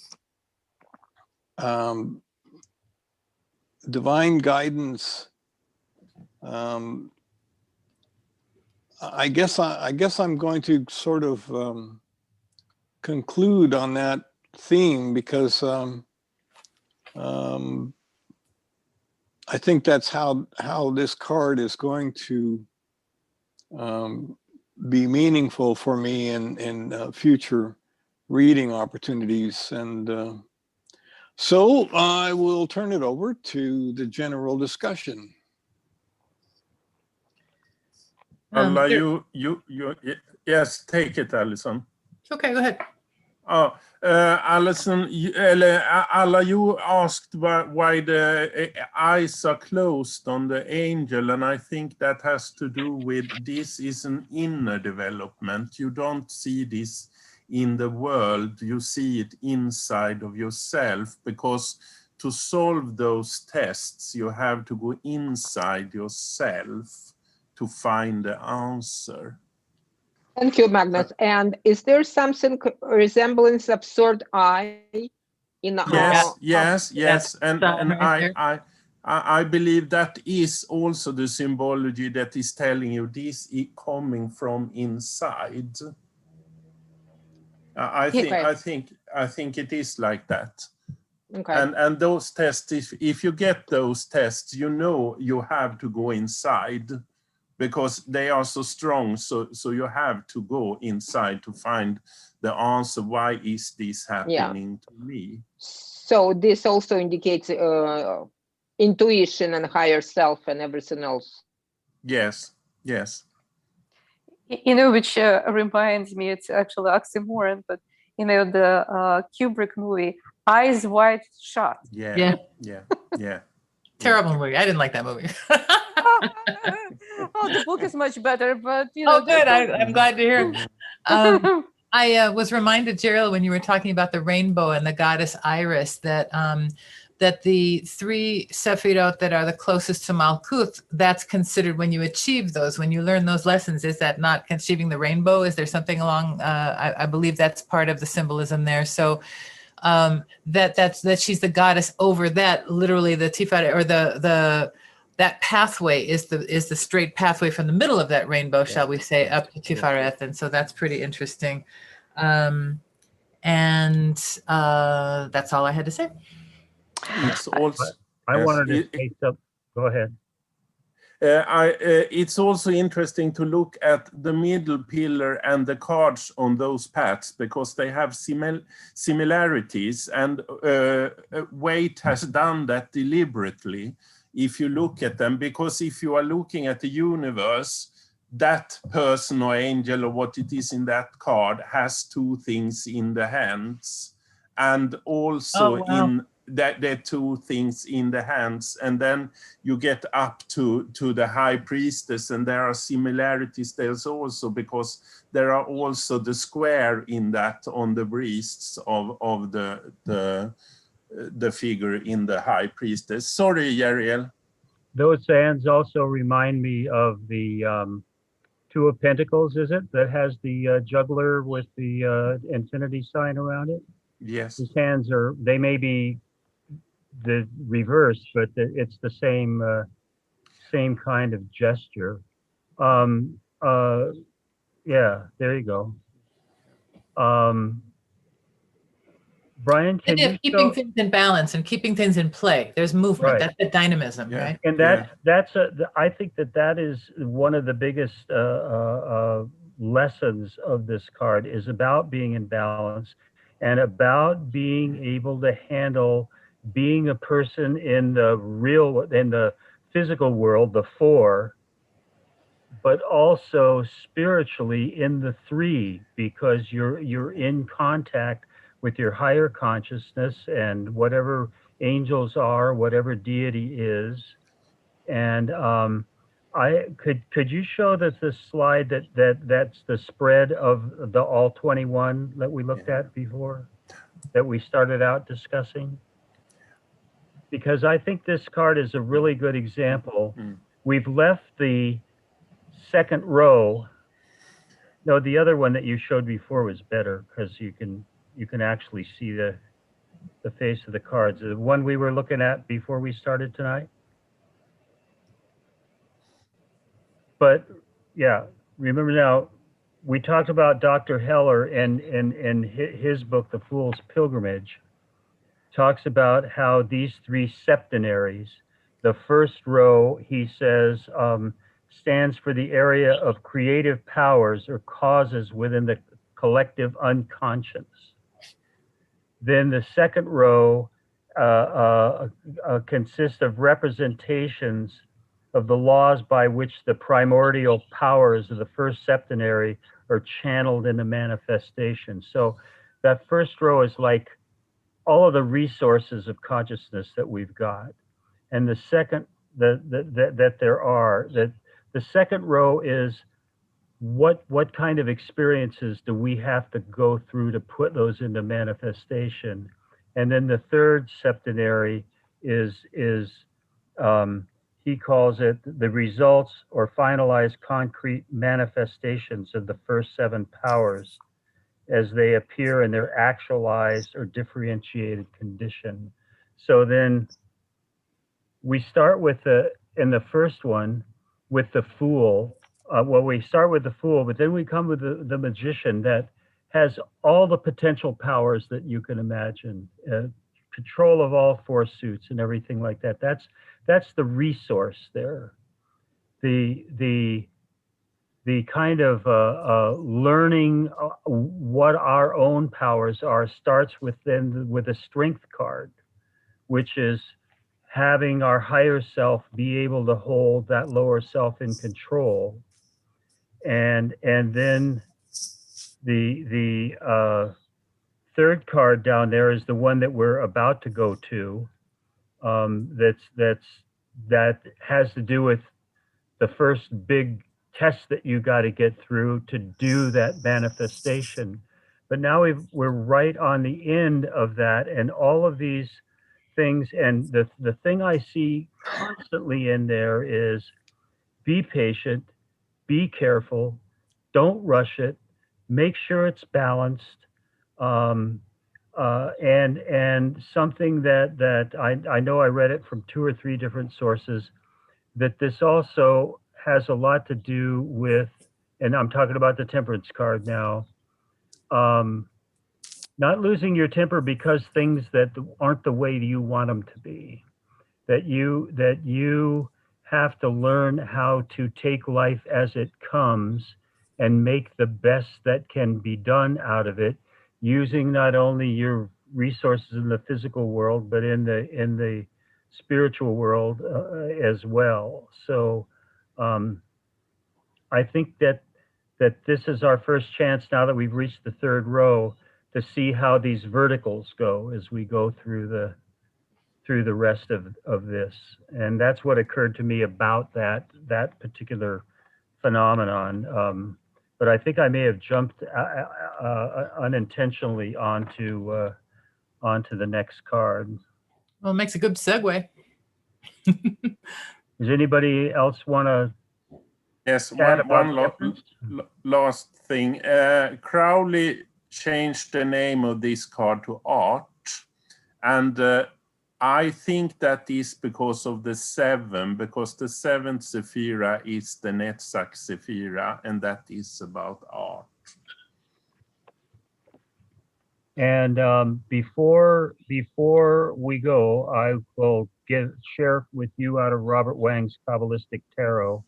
divine guidance, I guess I'm going to sort of conclude on that theme, because I think that's how this card is going to be meaningful for me in future reading opportunities. And so I will turn it over to the general discussion. Allah, yes, take it, Alison. Okay, go ahead. Alison, Allah, you asked why the eyes are closed on the angel, and I think that has to do with this is an inner development. You don't see this in the world, you see it inside of yourself, because to solve those tests, you have to go inside yourself to find the answer. Thank you, Magnus. And is there something resemblance of third eye in the yes, and I believe that is also the symbology that is telling you this is coming from inside. I think it is like that. Okay. And those tests, if you get those tests, you have to go inside, because they are so strong. So you have to go inside to find the answer. Why is this happening to me? So this also indicates intuition and higher self and everything else. Yes. Which reminds me, it's actually oxymoron, but the Kubrick movie, Eyes Wide Shut. Yeah. Terrible movie. I didn't like that movie. Oh, the book is much better, but Oh, good. I'm glad to hear. I was reminded, Gerald, when you were talking about the rainbow and the goddess Iris, that the three Sephirot that are the closest to Malkuth, that's considered when you achieve those, when you learn those lessons. Is that not achieving the rainbow? Is there something along? I believe that's part of the symbolism there. So that she's the goddess over that. Literally, the Tiferet, or that pathway is the straight pathway from the middle of that rainbow, shall we say, up to Tiferet. And so that's pretty interesting. And that's all I had to say. I wanted to say something. Go ahead. It's also interesting to look at the middle pillar and the cards on those pads because they have similarities, and Waite has done that deliberately if you look at them, because if you are looking at the universe, that person or angel or what it is in that card has two things in the hands, and also in that there are two things in the hands, and then you get up to the high priestess, and there are similarities there also because there are also the square in that on the breasts of the figure in the high priestess. Sorry, Yariel. Those sands also remind me of the Two of Pentacles, is it? That has the juggler with the infinity sign around it. Yes. His hands are, they may be the reverse, but it's the same same kind of gesture. Yeah, there you go. Brian, can you keeping things in balance and keeping things in play? There's movement. Right. That's the dynamism, Yeah. right? And I think that is one of the biggest lessons of this card, is about being in balance and about being able to handle being a person in the physical world, the 4, but also spiritually in the 3, because you're in contact with your higher consciousness and whatever angels are, whatever deity is. And could you show that the slide that's the spread of the all 21 that we looked at before, that we started out discussing? Because I think this card is a really good example. We've left the second row. No, the other one that you showed before was better because you can actually see the face of the cards. The one we were looking at before we started tonight. But yeah, remember now, we talked about Dr. Heller in his book, The Fool's Pilgrimage, talks about how these 3 septenaries, the first row, he says, stands for the area of creative powers or causes within the collective unconscious. Then the second row consists of representations of the laws by which the primordial powers of the first septenary are channeled into manifestation. So that first row is like all of the resources of consciousness that we've got. And the second, that the second row is what kind of experiences do we have to go through to put those into manifestation? And then the third septenary is he calls it the results or finalized concrete manifestations of the first 7 powers as they appear in their actualized or differentiated condition. So then we start with in the first one with the Fool. We start with the Fool, but then we come with the Magician that has all the potential powers that you can imagine, control of all 4 suits and everything like that. That's the resource there. The kind of learning what our own powers are starts with a Strength card, which is having our higher self be able to hold that lower self in control. And then the third card down there is the one that we're about to go to. That has to do with the first big test that you got to get through to do that manifestation. But now we're right on the end of that, and all of these things. And the thing I see constantly in there is be patient, be careful, don't rush it, make sure it's balanced. And something that I know I read it from 2 or 3 different sources, that this also has a lot to do with, and I'm talking about the Temperance card now, not losing your temper because things that aren't the way you want them to be, that you have to learn how to take life as it comes and make the best that can be done out of it, using not only your resources in the physical world, but in the spiritual world as well. So I think that this is our first chance, now that we've reached the third row, to see how these verticals go as we go through the rest of this. And that's what occurred to me about that particular phenomenon. But I think I may have jumped unintentionally onto the next card. Well, it makes a good segue. Does anybody else want to Yes, chat one about last thing. Crowley changed the name of this card to Art, and I think that is because of the 7, because the 7th Sephira is the Netzach Sephira, and that is about art. And before we go, I will share with you out of Robert Wang's Kabbalistic Tarot.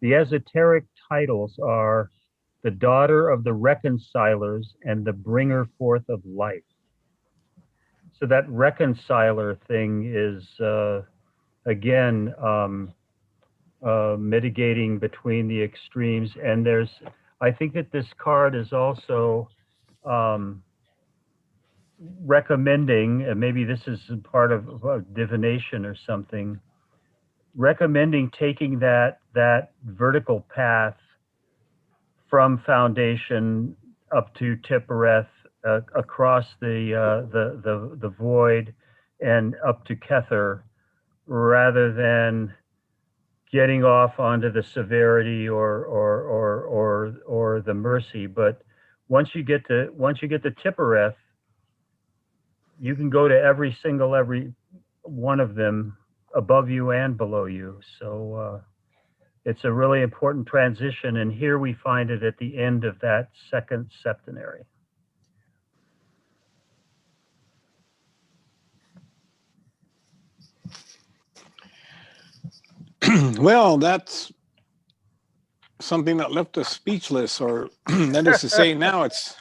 The esoteric titles are The Daughter of the Reconcilers and The Bringer Forth of Life. So that reconciler thing is, again, mitigating between the extremes. And I think that this card is also recommending, and maybe this is part of divination or something, recommending taking that vertical path from Foundation up to Tippereth, across the void and up to Kether, rather than getting off onto the severity or the mercy. But once you get to Tippereth, you can go to every one of them, above you and below you. So it's a really important transition, and here we find it at the end of that second septenary. Well, that's something that left us speechless, or that is to say, now it's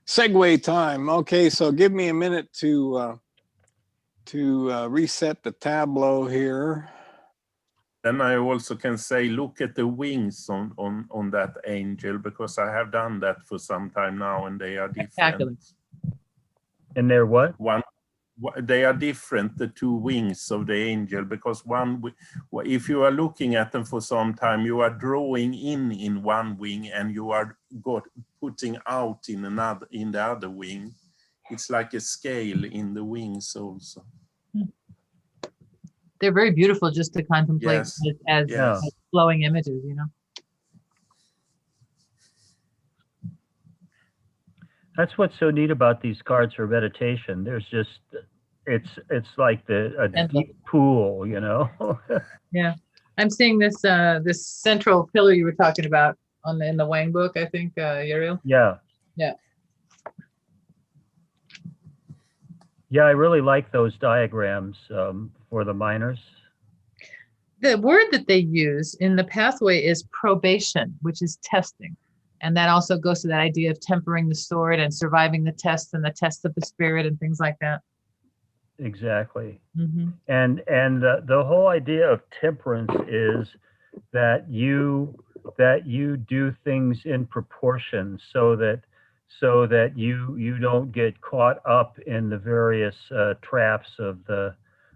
segue time. Okay, so give me a minute to reset the tableau here. Then I also can say, look at the wings on that angel, because I have done that for some time now, and they are different. And they're what? They are different, the two wings of the angel, because if you are looking at them for some time, you are drawing in one wing and you are putting out in the other wing. It's like a scale in the wings also. They're very beautiful just to contemplate, yes, as flowing images, you know. That's what's so neat about these cards for meditation. There's just, it's like a deep pool, you know. Yeah, I'm seeing this this central pillar you were talking about in the Wang book, I think, Uriel. Yeah. Yeah. Yeah, I really like those diagrams for the minors. The word that they use in the pathway is probation, which is testing. And that also goes to that idea of tempering the sword and surviving the tests and the tests of the spirit and things like that. Exactly. Mm-hmm. And the whole idea of temperance is that you do things in proportion, so that you don't get caught up in the various traps of the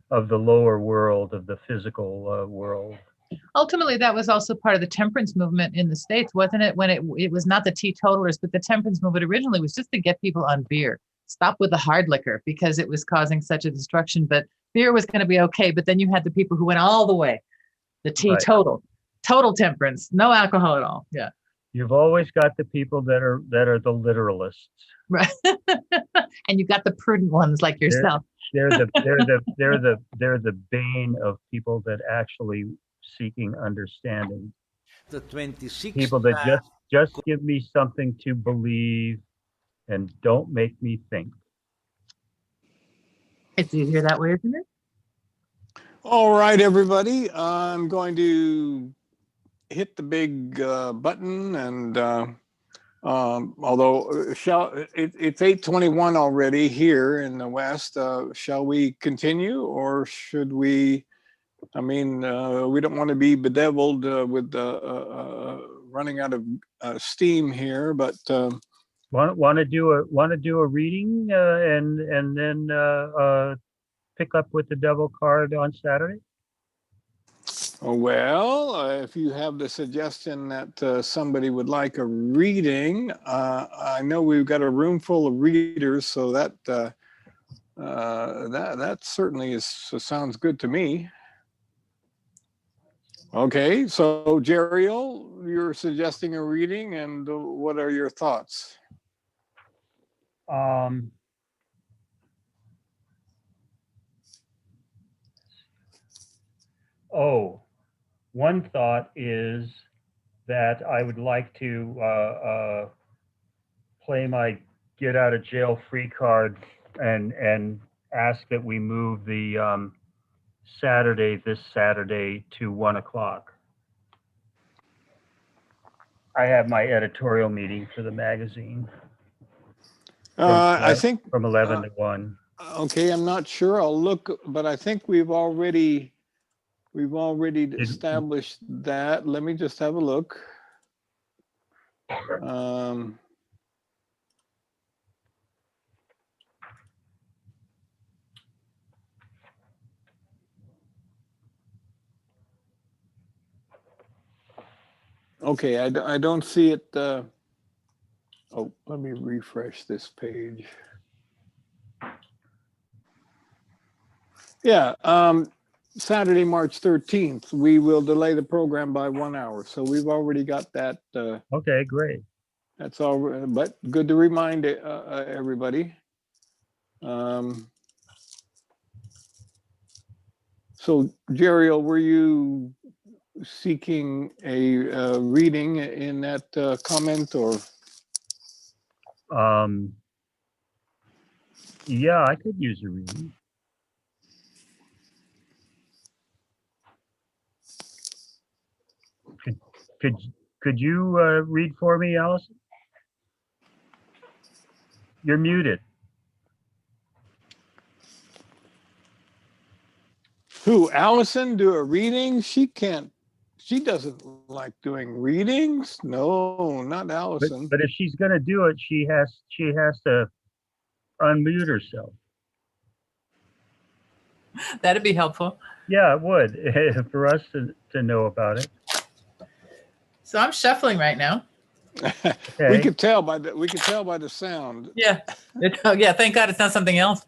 lower world, of the physical world. Ultimately, that was also part of the temperance movement in the States, wasn't it? When it was not the teetotalers, but the temperance movement originally was just to get people on beer. Stop with the hard liquor because it was causing such a destruction. But beer was going to be okay. But then you had the people who went all the way, the teetotal, total temperance, no alcohol at all. Yeah. You've always got the people that are the literalists, right? And you got the prudent ones like yourself. They're the bane of people that actually seeking understanding. The 26th people that just give me something to believe and don't make me think. It's easier that way, isn't it? All right, everybody. I'm going to hit the big button, and although it's 8:21 already here in the West, shall we continue, or should we? I mean, we don't want to be bedeviled with running out of steam here, but Want to do a reading and then pick up with the devil card on Saturday? well, if you have the suggestion that somebody would like a reading, I know we've got a room full of readers, so that certainly sounds good to me. Okay, so Jeriel, you're suggesting a reading, and what are your thoughts? Oh, one thought is that I would like to play my get out of jail free card and ask that we move the this Saturday to 1 o'clock. I have my editorial meeting for the magazine. I think from 11 to 1. Okay, I'm not sure. I'll look, but I think we've already established that. Let me just have a look. Okay, I don't see it. Oh, let me refresh this page. Yeah, Saturday, March 13th, we will delay the program by 1 hour. So we've already got that. Okay, great. That's all, but good to remind everybody. So Jeriel, were you seeking a reading in that comment, or? Yeah, I could use a reading. Could you read for me, Allison? You're muted. Who, Allison, do a reading? She can't. She doesn't like doing readings. No, not Allison. But if she's going to do it, she has to unmute herself. That'd be helpful. Yeah, it would for us to know about it. So I'm shuffling right now. Okay. We could tell by the sound. Yeah. Yeah. Thank God it's not something else.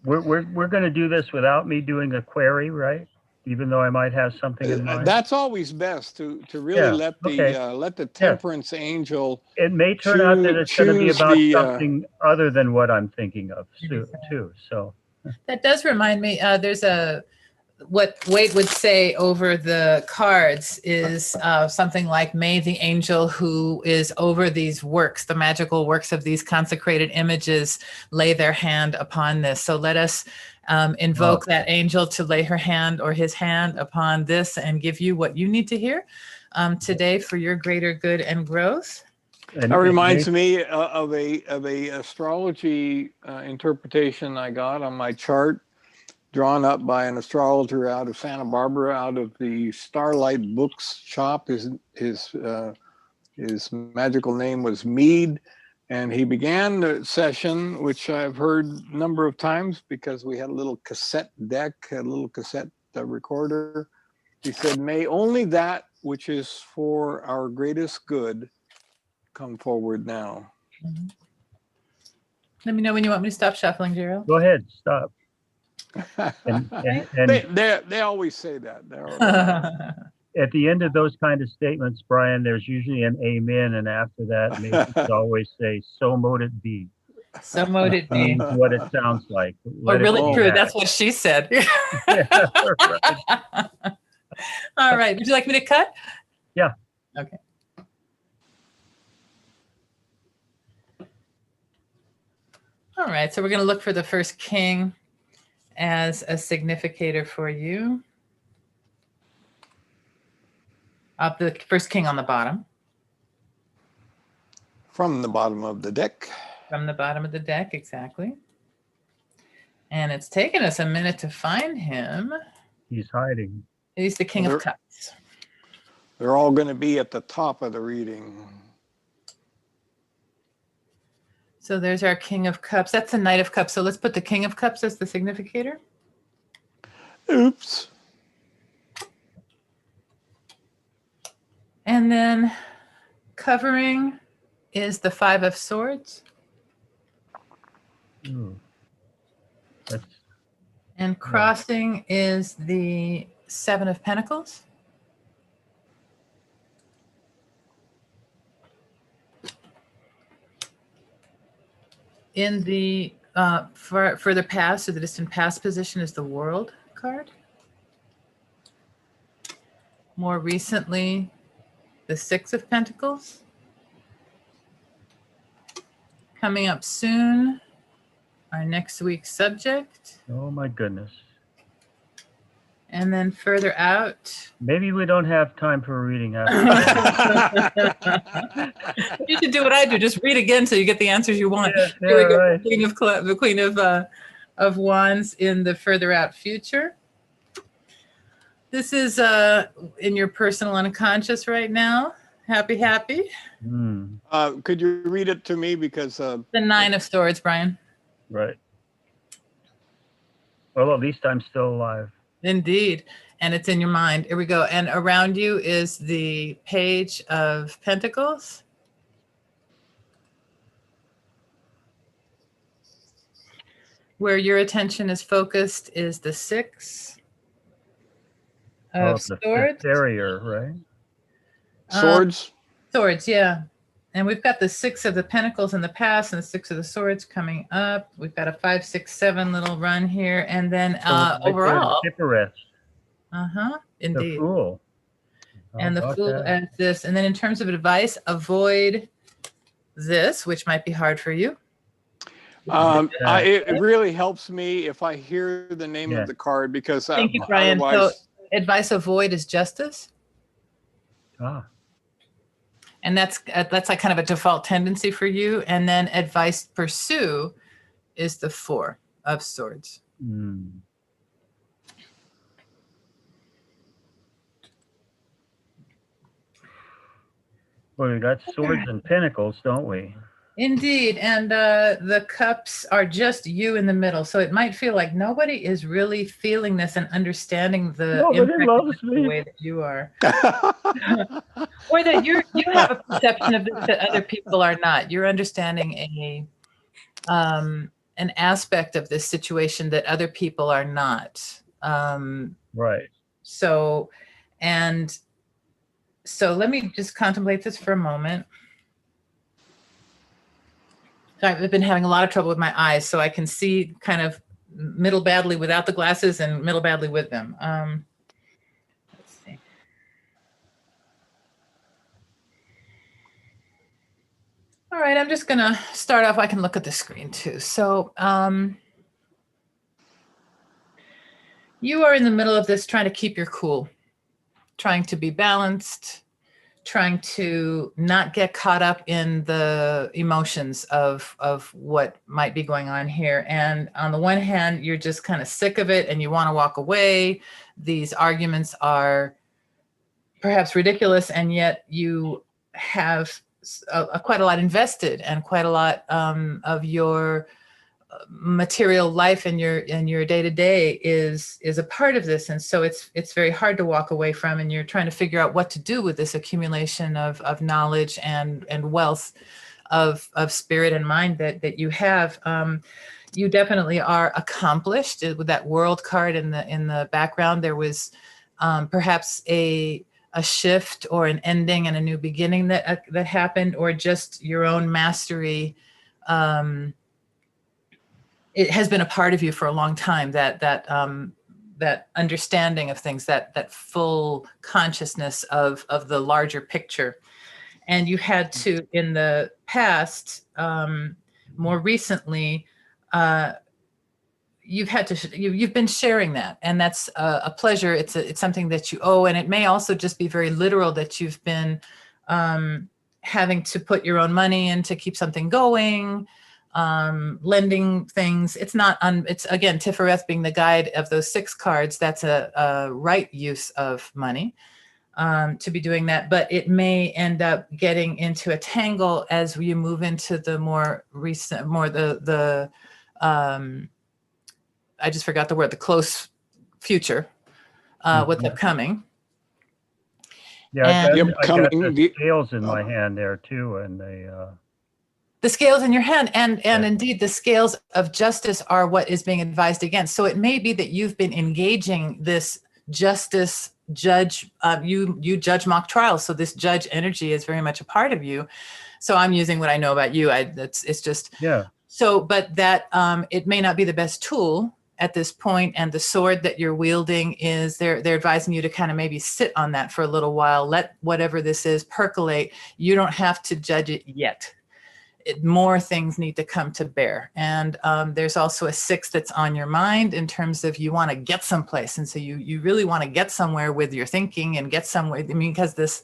We're going to do this without me doing a query, right? Even though I might have something in mind. That's always best to really let the temperance angel. It may turn out that it's going to be about something other than what I'm thinking of too. So that does remind me. There's what Wade would say over the cards is something like, may the angel who is over these works, the magical works of these consecrated images, lay their hand upon this. So let us invoke that angel to lay her hand or his hand upon this and give you what you need to hear today for your greater good and growth. That reminds me of a astrology interpretation I got on my chart, drawn up by an astrologer out of Santa Barbara, out of the Starlight Books shop. His magical name was Mead, and he began the session, which I've heard a number of times because we had a little cassette deck, a little cassette recorder. He said, "May only that which is for our greatest good come forward now." Mm-hmm. Let me know when you want me to stop shuffling, Jeriel. Go ahead, stop. And they always say that. At the end of those kind of statements, Brian, there's usually an amen, and after that, maybe you could always say, "So mote it be." So mote it be. What it sounds like. Or really true. That's what she said. Yeah, right. All right. Would you like me to cut? Yeah. Okay. All right, so we're going to look for the first king as a significator for you. The first king on the bottom. From the bottom of the deck. From the bottom of the deck, exactly. And it's taken us a minute to find him. He's hiding. He's the King of Cups. They're all going to be at the top of the reading. So there's our King of Cups. That's the Knight of Cups. So let's put the King of Cups as the significator. Oops. And then covering is the Five of Swords. Ooh. That's, And crossing is the Seven of Pentacles. In the further past, or the distant past position, is the World card. More recently, the Six of Pentacles. Coming up soon, our next week's subject. oh my goodness. And then further out. Maybe we don't have time for a reading after. You should do what I do. Just read again so you get the answers you want. Yeah, Here we go. right. The Queen of Wands in the further out future. This is in your personal unconscious right now. Happy. Could you read it to me? Because The Nine of Swords, Brian. Right. Well, at least I'm still alive. Indeed. And it's in your mind. Here we go. And around you is the Page of Pentacles. Where your attention is focused is the Six of the Swords. Farrier, right? swords. Swords, yeah. And we've got the Six of the Pentacles in the past and the Six of the Swords coming up. We've got a 5, 6, 7 little run here. And then overall. Icarus. Indeed. The Fool. And the Fool as this. And then in terms of advice, avoid this, which might be hard for you. It really helps me if I hear the name of the card, because Thank you, Brian. So advice avoid is justice. And that's like kind of a default tendency for you. And then advice pursue is the Four of Swords. Well, we got swords and pentacles, don't we? Indeed. And the cups are just you in the middle. So it might feel like nobody is really feeling this and understanding the impact the way that you are. Or that you have a perception of this that other people are not. You're understanding an aspect of this situation that other people are not. Right. So let me just contemplate this for a moment. I've been having a lot of trouble with my eyes, so I can see kind of middle badly without the glasses and middle badly with them. Let's see. All right, I'm just going to start off. I can look at the screen too. So you are in the middle of this trying to keep your cool, trying to be balanced, trying to not get caught up in the emotions of what might be going on here. And on the one hand, you're just kind of sick of it and you want to walk away. These arguments are perhaps ridiculous, and yet you have quite a lot invested, and quite a lot of your material life and your day-to-day is a part of this. And so it's very hard to walk away from, and you're trying to figure out what to do with this accumulation of knowledge and wealth of spirit and mind that you have. You definitely are accomplished. With that World card in the background, there was perhaps a shift or an ending and a new beginning that happened, or just your own mastery. It has been a part of you for a long time, that understanding of things, that full consciousness of the larger picture. And you had to, in the past, more recently, you've been sharing that, and that's a pleasure. It's something that you owe, and it may also just be very literal that you've been having to put your own money in to keep something going, lending things. It's not, it's again, Tifereth being the guide of those 6 cards, that's a right use of money to be doing that, but it may end up getting into a tangle as you move into the more recent, I just forgot the word, the close future, what's upcoming. Yeah, And- I got Coming, the scales in my hand there too, and they. The scales in your hand, and indeed the scales of justice are what is being advised against. So it may be that you've been engaging this justice judge. You judge mock trials, so this judge energy is very much a part of you. So I'm using what I know about you. It's just Yeah. So, but that it may not be the best tool at this point, and the sword that you're wielding is they're advising you to kind of maybe sit on that for a little while, let whatever this is percolate. You don't have to judge it yet. More things need to come to bear. And there's also a 6 that's on your mind in terms of you want to get someplace. And so you really want to get somewhere with your thinking and get somewhere. I mean, because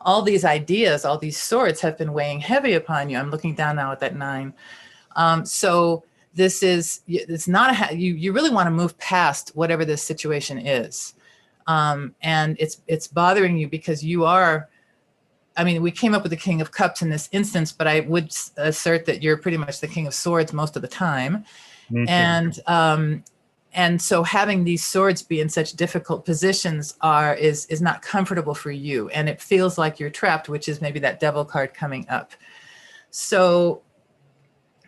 all these ideas, all these swords have been weighing heavy upon you. I'm looking down now at that 9. So it's not you really want to move past whatever this situation is. And it's bothering you because you are, I mean, we came up with the King of Cups in this instance, but I would assert that you're pretty much the King of Swords most of the time. Me too. And so having these swords be in such difficult positions is not comfortable for you. And it feels like you're trapped, which is maybe that Devil card coming up. So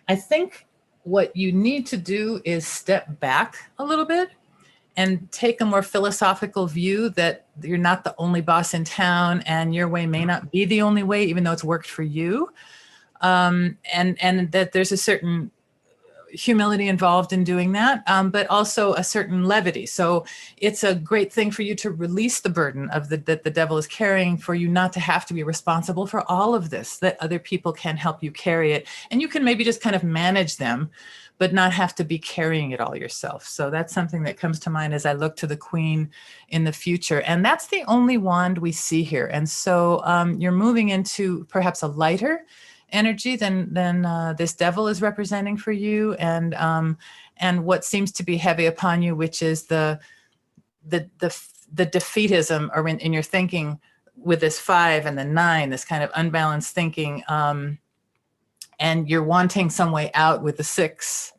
I think what you need to do is step back a little bit and take a more philosophical view that you're not the only boss in town, and your way may not be the only way, even though it's worked for you. And that there's a certain humility involved in doing that, but also a certain levity. So it's a great thing for you to release the burden of that the devil is carrying, for you not to have to be responsible for all of this, that other people can help you carry it. And you can maybe just kind of manage them, but not have to be carrying it all yourself. So that's something that comes to mind as I look to the Queen in the future. And that's the only wand we see here. And so you're moving into perhaps a lighter energy than this devil is representing for you, and what seems to be heavy upon you, which is the defeatism or in your thinking with this 5 and the 9, this kind of unbalanced thinking, and you're wanting some way out with the 6.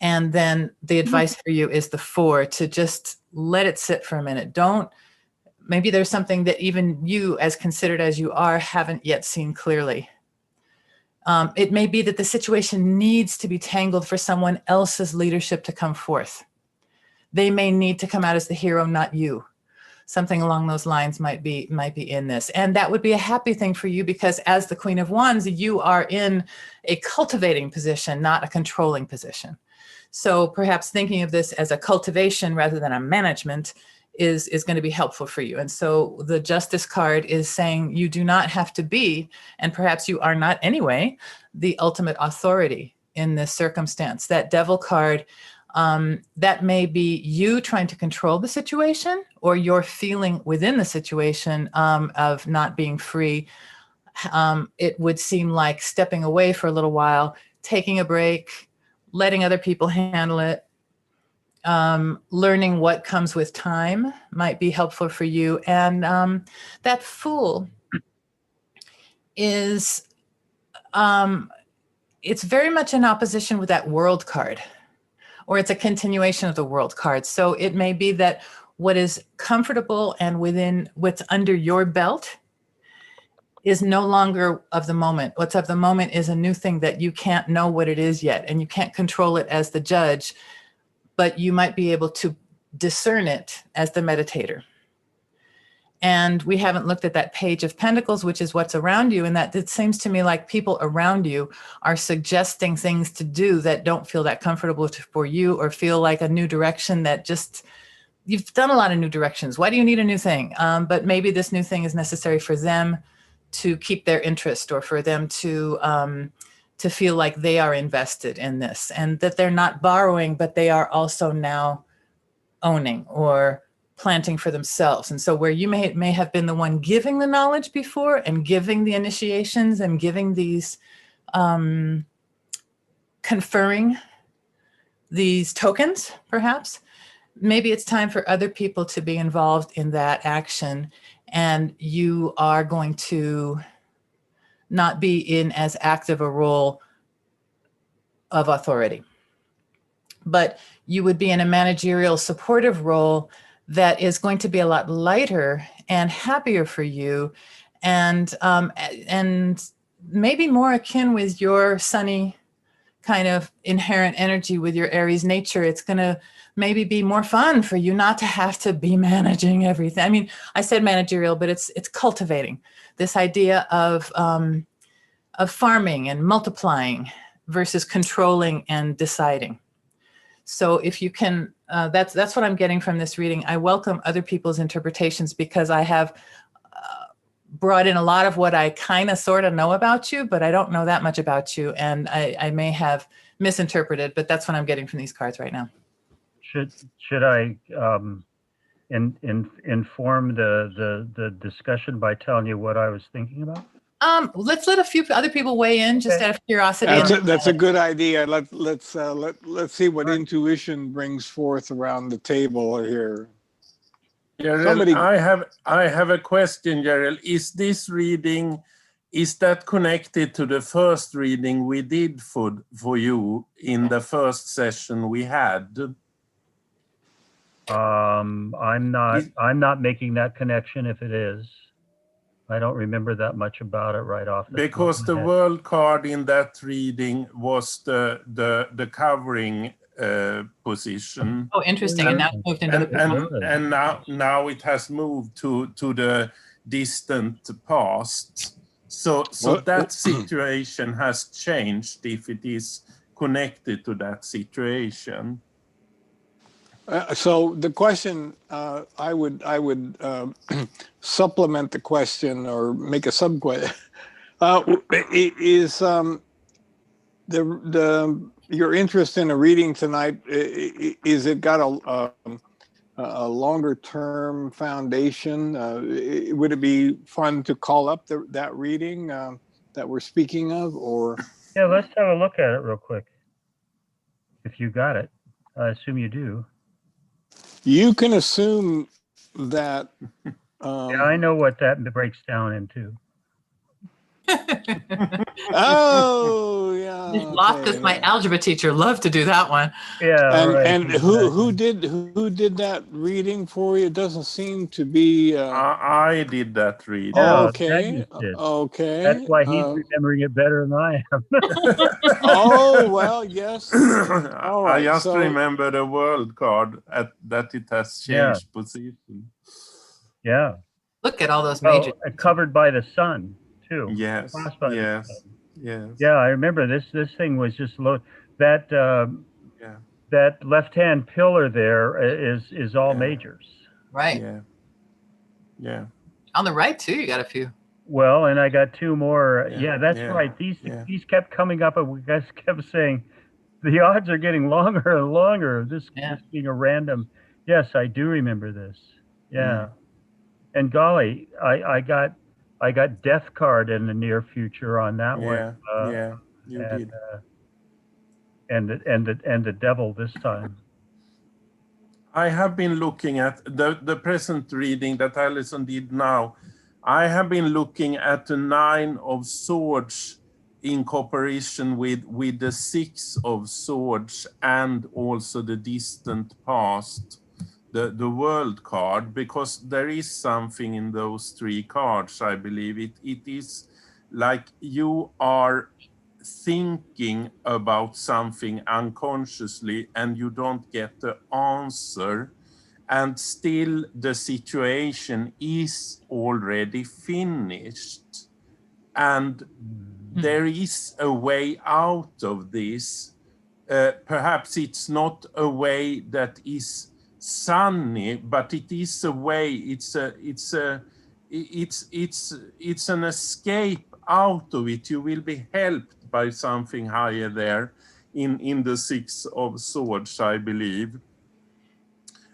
And then the advice for you is the 4, to just let it sit for a minute. Maybe there's something that even you, as considered as you are, haven't yet seen clearly. It may be that the situation needs to be tangled for someone else's leadership to come forth. They may need to come out as the hero, not you. Something along those lines might be in this. And that would be a happy thing for you, because as the Queen of Wands, you are in a cultivating position, not a controlling position. So perhaps thinking of this as a cultivation rather than a management is going to be helpful for you. And so the Justice card is saying you do not have to be, and perhaps you are not anyway, the ultimate authority in this circumstance. That Devil card, that may be you trying to control the situation, or your feeling within the situation of not being free. It would seem like stepping away for a little while, taking a break, letting other people handle it. Learning what comes with time might be helpful for you. And that Fool is, it's very much in opposition with that World card, or it's a continuation of the World card. So it may be that what is comfortable and within what's under your belt is no longer of the moment. What's of the moment is a new thing that you can't know what it is yet, and you can't control it as the judge, but you might be able to discern it as the meditator. And we haven't looked at that Page of Pentacles, which is what's around you. And that it seems to me like people around you are suggesting things to do that don't feel that comfortable for you, or feel like a new direction that just, you've done a lot of new directions. Why do you need a new thing? But maybe this new thing is necessary for them to keep their interest, or for them to to feel like they are invested in this and that they're not borrowing, but they are also now owning or planting for themselves. And so where you may have been the one giving the knowledge before and giving the initiations and giving these, conferring these tokens, perhaps, maybe it's time for other people to be involved in that action. And you are going to not be in as active a role of authority, but you would be in a managerial supportive role that is going to be a lot lighter and happier for you, and maybe more akin with your sunny kind of inherent energy with your Aries nature. It's going to maybe be more fun for you not to have to be managing everything. I mean, I said managerial, but it's cultivating this idea of farming and multiplying versus controlling and deciding. So if you can, that's what I'm getting from this reading. I welcome other people's interpretations because I have brought in a lot of what I kind of sort of know about you, but I don't know that much about you. And I may have misinterpreted, but that's what I'm getting from these cards right now. Should I inform the discussion by telling you what I was thinking about? Let's let a few other people weigh in just out of curiosity. That's a good idea. Let's see what intuition brings forth around the table here. Gerald, I have a question, Gerald. Is this reading, is that connected to the first reading we did for you in the first session we had? I'm not making that connection if it is. I don't remember that much about it right off. Because the world card in that reading was the covering position. Oh, interesting. And now it's moved into and now it has moved to the distant past. So that situation has changed if it is connected to that situation. So the question, I would supplement the question or make a sub question. Is your interest in a reading tonight? Is it got a longer term foundation? Would it be fun to call up that reading that we're speaking of, or? Yeah, let's have a look at it real quick. If you got it, I assume you do. You can assume that. Yeah, I know what that breaks down into. Oh yeah. Just lost because my algebra teacher loved to do that one. Yeah. And who did that reading for you? It doesn't seem to be. I did that reading. Oh, okay. Okay. That's why he's remembering it better than I am. Oh well, yes. All right. I just remember the world card that it has changed position. Yeah. Look at all those major. Covered by the sun too. Yes. Yes. Yes. Yeah, I remember this thing was just low. That that left-hand pillar there is all majors. Right. Yeah. Yeah. On the right too, you got a few. Well, and I got two more. Yeah, that's right. These kept coming up, and we guys kept saying the odds are getting longer and longer of this being a random. Yes, I do remember this. Yeah. And golly, I got Death card in the near future on that one. You did. And the devil this time. I have been looking at the present reading that Alison did now. I have been looking at the 9 of Swords in cooperation with the 6 of Swords and also the distant past. The world card, because there is something in those 3 cards, I believe. It is like you are thinking about something unconsciously and you don't get the answer, and still the situation is already finished. And there is a way out of this. Perhaps it's not a way that is sunny, but it is a way. It's an escape out of it. You will be helped by something higher there in the Six of Swords, I believe.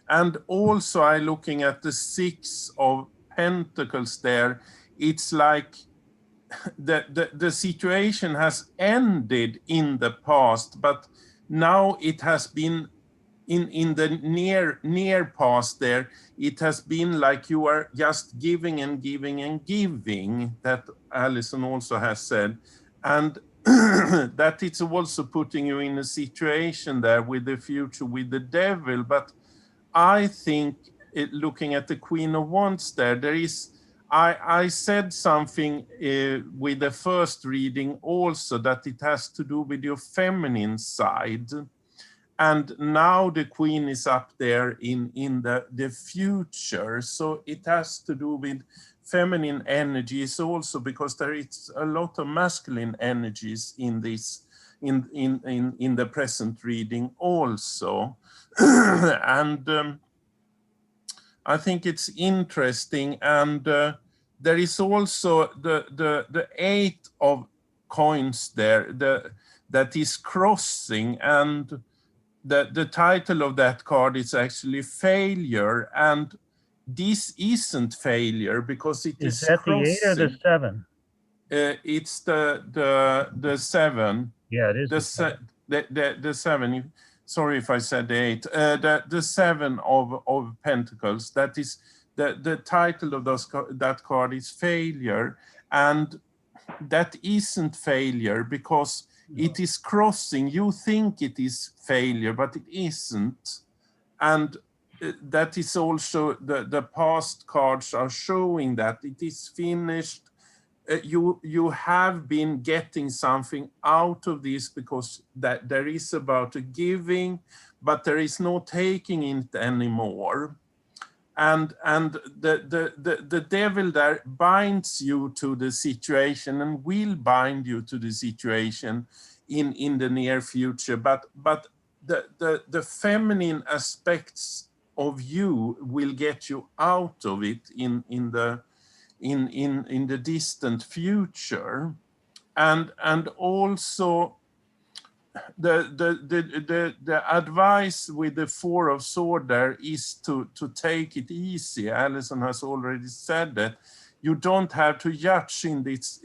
And also I looking at the Six of Pentacles there, it's like the situation has ended in the past, but now it has been in the near past there, it has been like you are just giving and giving and giving, that Alison also has said. And that it's also putting you in a situation there with the future with the devil. But I think looking at the Queen of Wands there is, I said something with the first reading also, that it has to do with your feminine side. And now the Queen is up there in the future. So it has to do with feminine energies also, because there is a lot of masculine energies in this, in the present reading also. And I think it's interesting. And there is also the Eight of Coins there, that is crossing, and the title of that card is actually Failure. And this isn't failure, because it is that crossing. the 8 or the 7? It's the 7. Yeah, it is the 7. Sorry if I said the 8. The 7 of Pentacles. That is the title of that card is Failure, and that isn't failure, because it is crossing. You think it is failure, but it isn't. And that is also the past cards are showing that it is finished. You have been getting something out of this, because that there is about a giving, but there is no taking it anymore. And the devil there binds you to the situation, and will bind you to the situation in the near future. But the feminine aspects of you will get you out of it in the distant future. And also the advice with the Four of Swords there is to take it easy. Alison has already said that you don't have to judge in this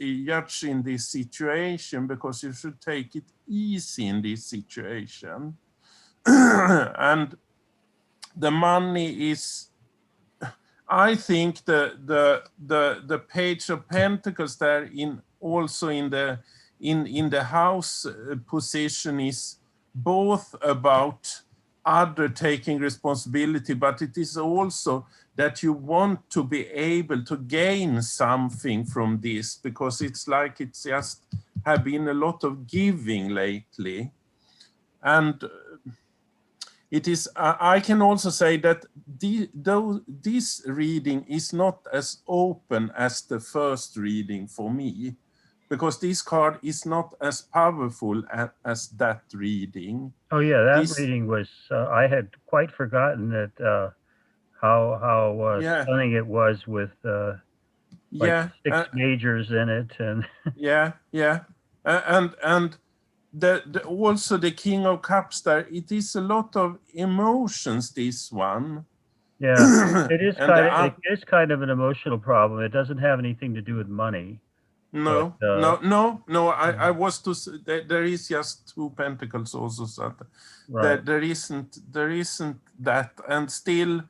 situation, because you should take it easy in this situation. And the money is, I think the Page of Pentacles there also in the house position is both about other taking responsibility, but it is also that you want to be able to gain something from this, because it's like it's just have been a lot of giving lately. And it is, I can also say that this reading is not as open as the first reading for me, because this card is not as powerful as that reading. Oh yeah, that reading was, I had quite forgotten that, how stunning it was with like 6 majors in it. And and also the King of Cups there, it is a lot of emotions, this one. Yeah, it is kind of an emotional problem. It doesn't have anything to do with money. No, but, no. I was to say there is just 2 pentacles also, so that there isn't that, and still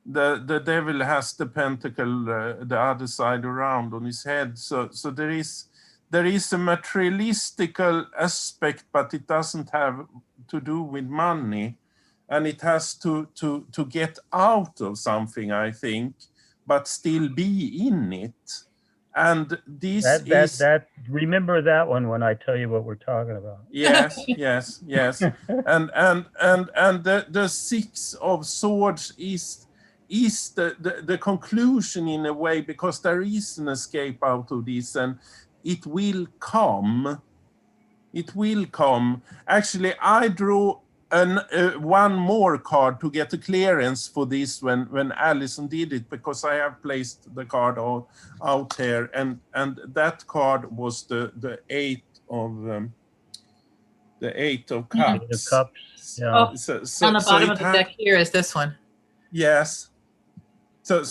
the devil has the pentacle the other side around on his head. So there is a materialistical aspect, but it doesn't have to do with money, and it has to get out of something, I think, but still be in it. And this remember that one when I tell you what we're talking about. Yes. and the Six of Swords is the conclusion in a way, because there is an escape out of this, and it will come. It will come. Actually, I drew one more card to get a clearance for this when Alison did it, because I have placed the card out here, and that card was the Eight the Eight of Mhm. Cups. The cups. Yeah. Oh, So on the bottom it of the deck here is this one. Yes. So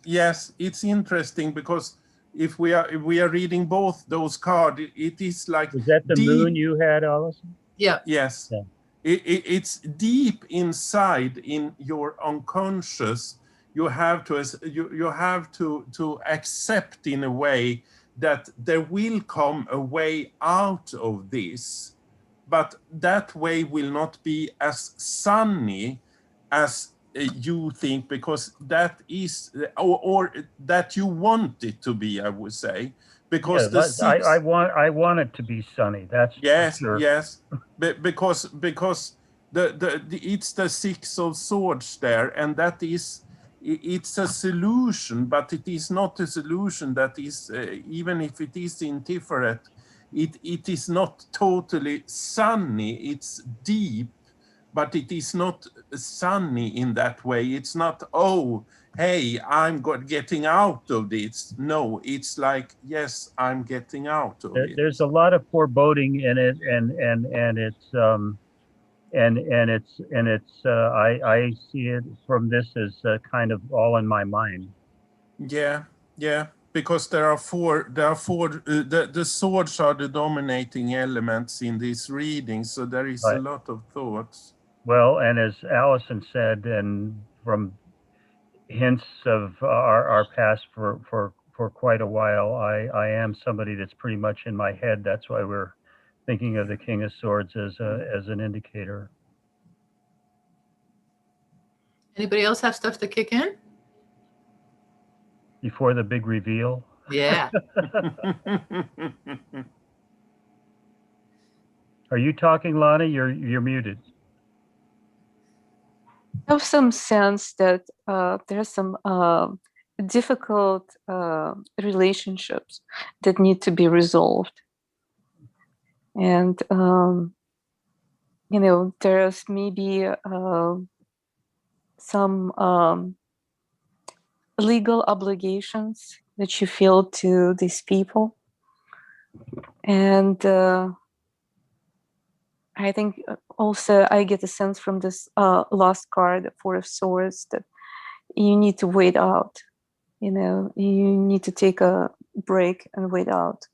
yes, it's interesting because if we are reading both those cards, it is like Was that the deep, moon you had, Allison? Yeah. yes. Yeah. It's deep inside in your unconscious. You have to accept in a way that there will come a way out of this, but that way will not be as sunny as you think, because that is or that you want it to be, I would say, because Yeah, the I want it to be sunny. That's yes, for sure. yes, because the it's the Six of Swords there, and that is it's a solution, but it is not a solution that is even if it is indifferent, it is not totally sunny. It's deep, but it is not sunny in that way. It's not, oh, hey, I'm getting out of this. No, it's like, yes, I'm getting out of it. There's a lot of foreboding in it, and it's I see it from this as kind of all in my mind. Yeah, yeah, because there are four. The swords are the dominating elements in this reading, so there is a Right. lot of thoughts. Well, and as Allison said, and from hints of our past for quite a while, I am somebody that's pretty much in my head. That's why we're thinking of the King of Swords as an indicator. Anybody else have stuff to kick in? Before the big reveal. Yeah. Are you talking, Lana? You're muted. I have some sense that there's some difficult relationships that need to be resolved. And, there's maybe some legal obligations that you feel to these people. And I think also I get a sense from this last card, the Four of Swords, that you need to wait out. You need to take a break and wait out.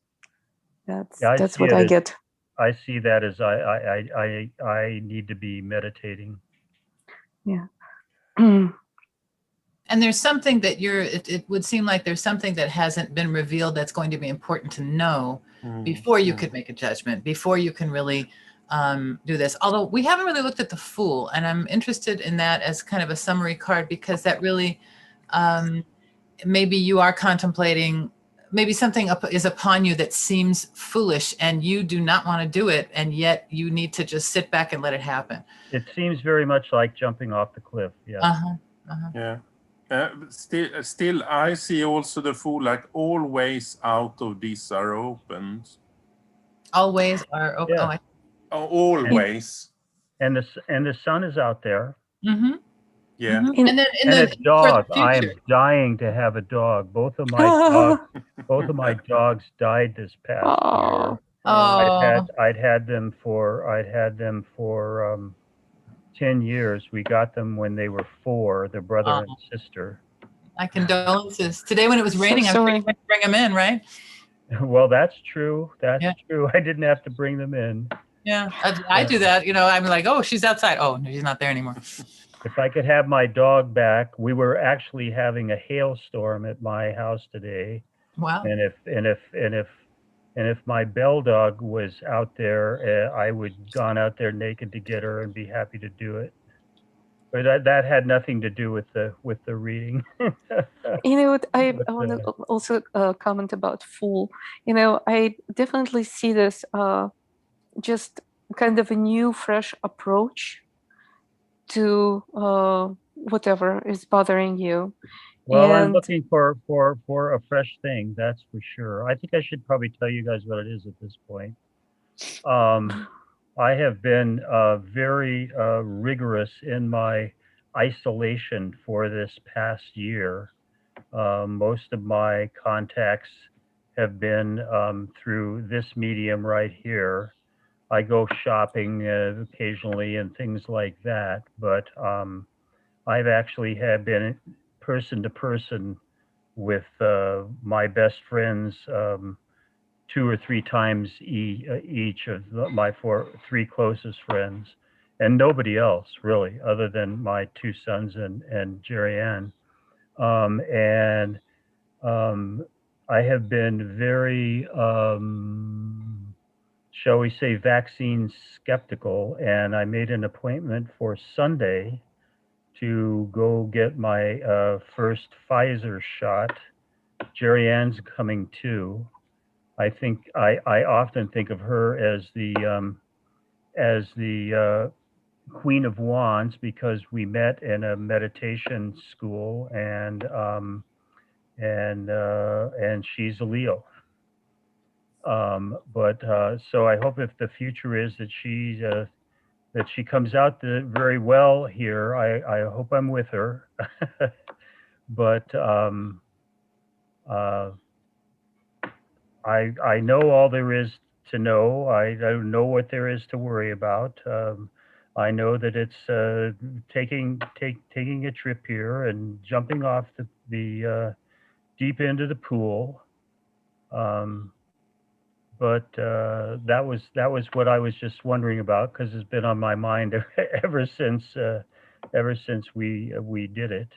That's what I get. I see that as I need to be meditating. Yeah. And there's something that it would seem like there's something that hasn't been revealed that's going to be important to know before you could make a judgment, before you can really do this. Although we haven't really looked at the Fool, and I'm interested in that as kind of a summary card, because that really, maybe you are contemplating, maybe something is upon you that seems foolish and you do not want to do it, and yet you need to just sit back and let it happen. It seems very much like jumping off the cliff. Yeah. Yeah. Still, I see also the Fool, like all ways out of this are opened. All ways are open. Yeah. Always. And the sun is out there. Mm-hmm. Yeah. Mm-hmm. And then a dog. I am dying to have a dog. Both of my dogs died this past year. Oh. I'd had them for 10 years. We got them when they were 4, the brother and sister. My condolences. Today when it was raining, I was going to bring them in, right? Well, that's true. That's true. I didn't have to bring them in. Yeah, I do that. I'm like, oh, she's outside. Oh, no, she's not there anymore. If I could have my dog back, we were actually having a hailstorm at my house today. Wow. And if my bell dog was out there, I would gone out there naked to get her and be happy to do it. But that had nothing to do with the reading. You know what? I want to also comment about Fool. I definitely see this just kind of a new, fresh approach to whatever is bothering you. Well, I'm looking for a fresh thing, that's for sure. I think I should probably tell you guys what it is at this point. I have been very rigorous in my isolation for this past year. Most of my contacts have been through this medium right here. I go shopping occasionally and things like that, but I've actually have been person to person with my best friends 2 or 3 times each of my three closest friends, and nobody else really, other than my 2 sons and Jerry Ann. And I have been very, shall we say, vaccine skeptical, and I made an appointment for Sunday to go get my first Pfizer shot. Jerry Ann's coming too. I think I often think of her as the Queen of Wands because we met in a meditation school, and she's a Leo. But so I hope if the future is that she comes out very well here. I hope I'm with her. But I know all there is to know. I don't know what there is to worry about. I know that it's taking a trip here and jumping off the deep end of the pool. But that was what I was just wondering about because it's been on my mind ever since we did it.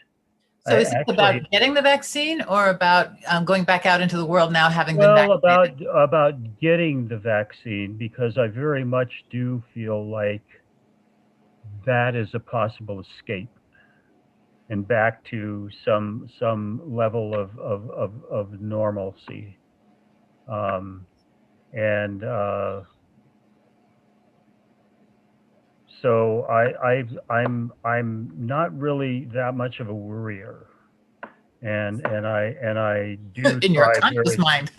So is it about getting the vaccine or about going back out into the world now having been vaccinated? About getting the vaccine, because I very much do feel like that is a possible escape and back to some level of normalcy. And so I'm not really that much of a worrier. And I do in your conscious mind.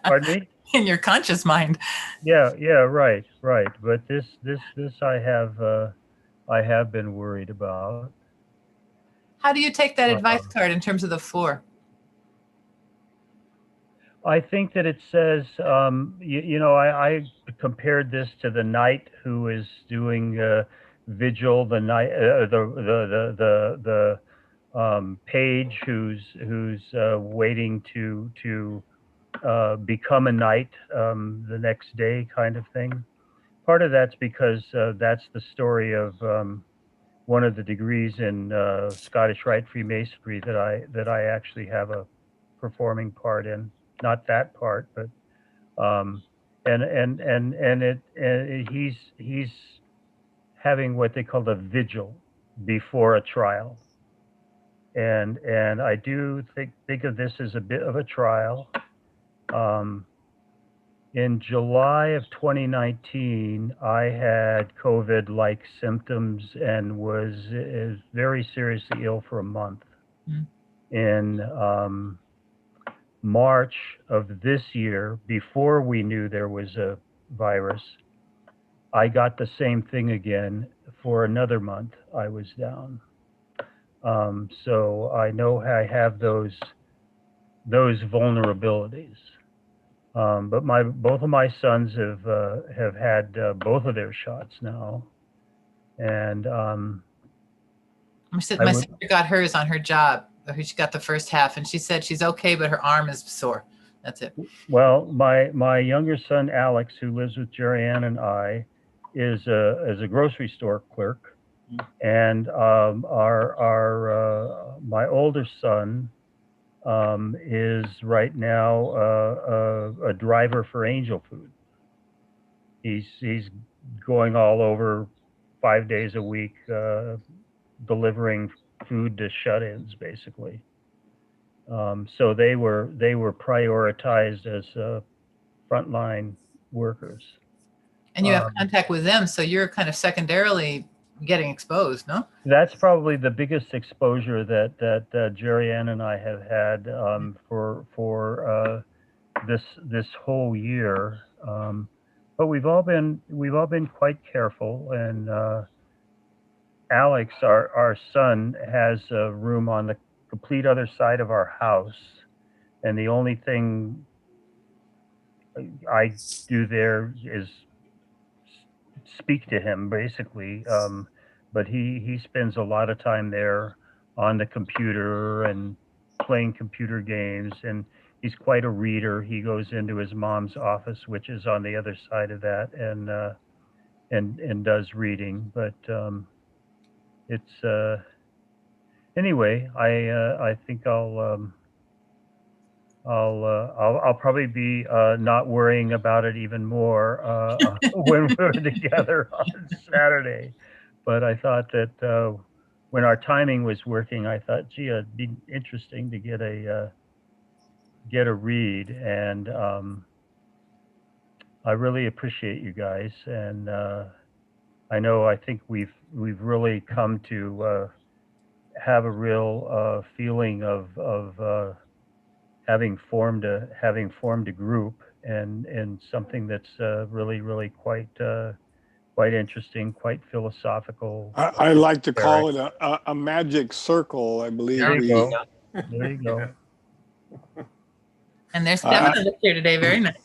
Pardon me? In your conscious mind. Yeah, right. But this I have been worried about. How do you take that advice card in terms of the 4? I think that it says, I compared this to the knight who is doing vigil, the knight, the page who's waiting to become a knight the next day, kind of thing. Part of that's because that's the story of one of the degrees in Scottish Rite Freemasonry that I actually have a performing part in. Not that part, but he's having what they call the vigil before a trial, and I do think of this as a bit of a trial. In July of 2019, I had COVID-like symptoms and was very seriously ill for a month. Mm. In March of this year, before we knew there was a virus, I got the same thing again. For another month, I was down. So I know I have those vulnerabilities. But both of my sons have had both of their shots now, and my sister got hers on her job. She got the first half, and she said she's okay, but her arm is sore. That's it. Well, my younger son Alex, who lives with Jerry Ann and I, is a grocery store clerk, and my older son is right now a driver for Angel Food. He's going all over 5 days a week, delivering food to shut-ins, basically. So they were prioritized as frontline workers. And you have contact with them, so you're kind of secondarily getting exposed, no? That's probably the biggest exposure that Jerry Ann and I have had for this whole year. But we've all been quite careful, and Alex, our son, has a room on the complete other side of our house, and the only thing I do there is speak to him basically. But he spends a lot of time there on the computer and playing computer games, and he's quite a reader. He goes into his mom's office, which is on the other side of that, and does reading. But it's anyway. I think I'll probably be not worrying about it even more when we're together on Saturday. But I thought that when our timing was working, I thought, gee, it'd be interesting to get a read, and I really appreciate you guys, and I think we've really come to have a real feeling of having formed a group, and something that's really quite interesting, quite philosophical. I like to call it a magic circle, I believe. There you go. There you go. And there's Temperance here today. Very nice.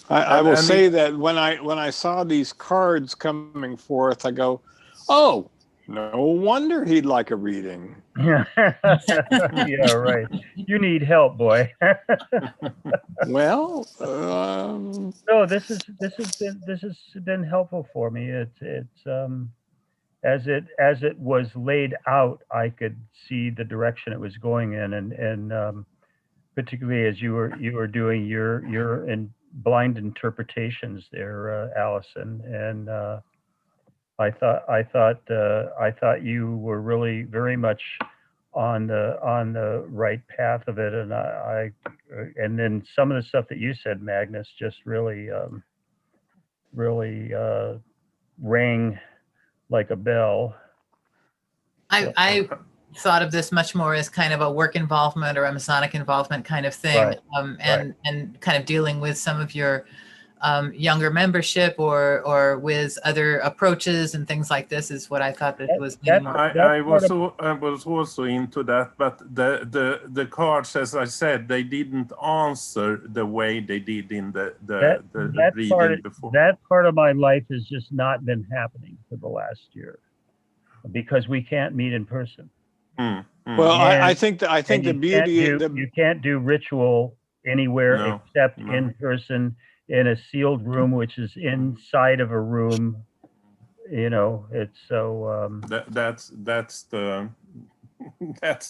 I will say that when I saw these cards coming forth, I go, oh, no wonder he'd like a reading. Yeah. Yeah, right. You need help, boy. Well, no, this has been helpful for me. It's as it was laid out, I could see the direction it was going in, and particularly as you were doing your blind interpretations there, Allison, and I thought you were really very much on the right path of it, and and then some of the stuff that you said, Magnus, just really rang like a bell. I thought of this much more as kind of a work involvement or a Masonic involvement kind of thing, Right. And kind of dealing with some of your younger membership or with other approaches and things like this is what I thought that was. I was also into that, but the cards, as I said, they didn't answer the way they did in the reading before. That part of my life has just not been happening for the last year because we can't meet in person. Well, I think the beauty you can't do ritual anywhere except in person in a sealed room, which is inside of a room. You know, it's so that's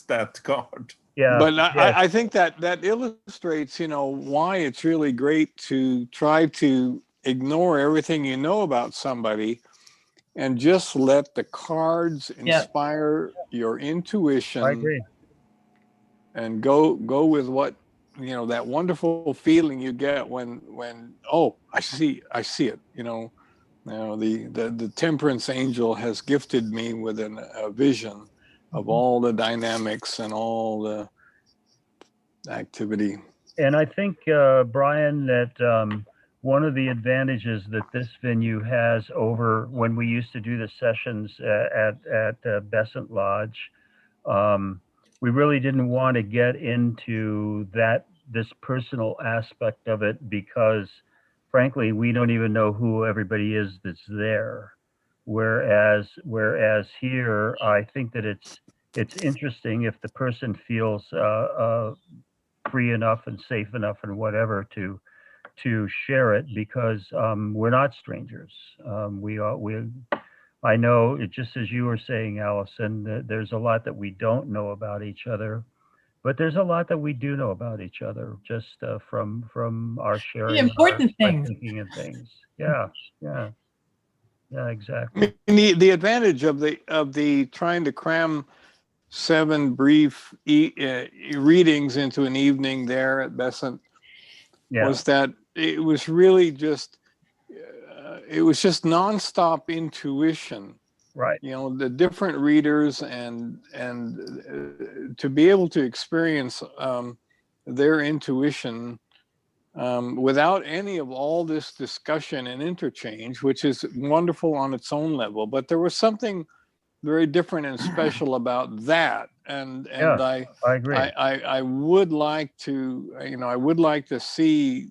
that card. Yeah, but I think that illustrates, why it's really great to try to ignore everything you know about somebody and just let the cards inspire your intuition. I agree. And go with what, that wonderful feeling you get when I see it. The Temperance angel has gifted me with a vision of all the dynamics and all the activity. And I think, Brian, that one of the advantages that this venue has over when we used to do the sessions at Besant Lodge, we really didn't want to get into this personal aspect of it because, frankly, we don't even know who everybody is that's there. Whereas here, I think that it's interesting if the person feels free enough and safe enough and whatever to share it, because we're not strangers. I know, it just as you were saying, Allison, that there's a lot that we don't know about each other, but there's a lot that we do know about each other just from our sharing, the important our things, thinking and things. Yeah, exactly. The advantage of the trying to cram 7 brief readings into an evening there at Besant was that it was really just nonstop intuition. Right. The different readers and to be able to experience their intuition without any of all this discussion and interchange, which is wonderful on its own level. But there was something very different and special about that. And I agree. I would like to, I would like to see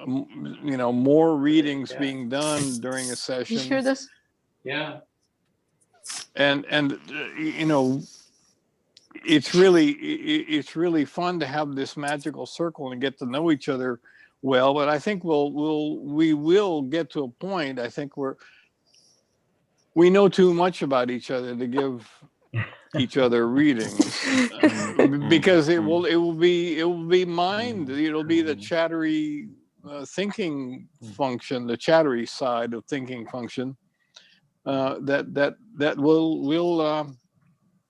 more readings being done during a You session. hear this? Yeah. And it's really fun to have this magical circle and get to know each other well. But I think we will get to a point. I think we know too much about each other to give each other readings, because it will be mind. It'll be the chattery thinking function, the chattery side of thinking function that will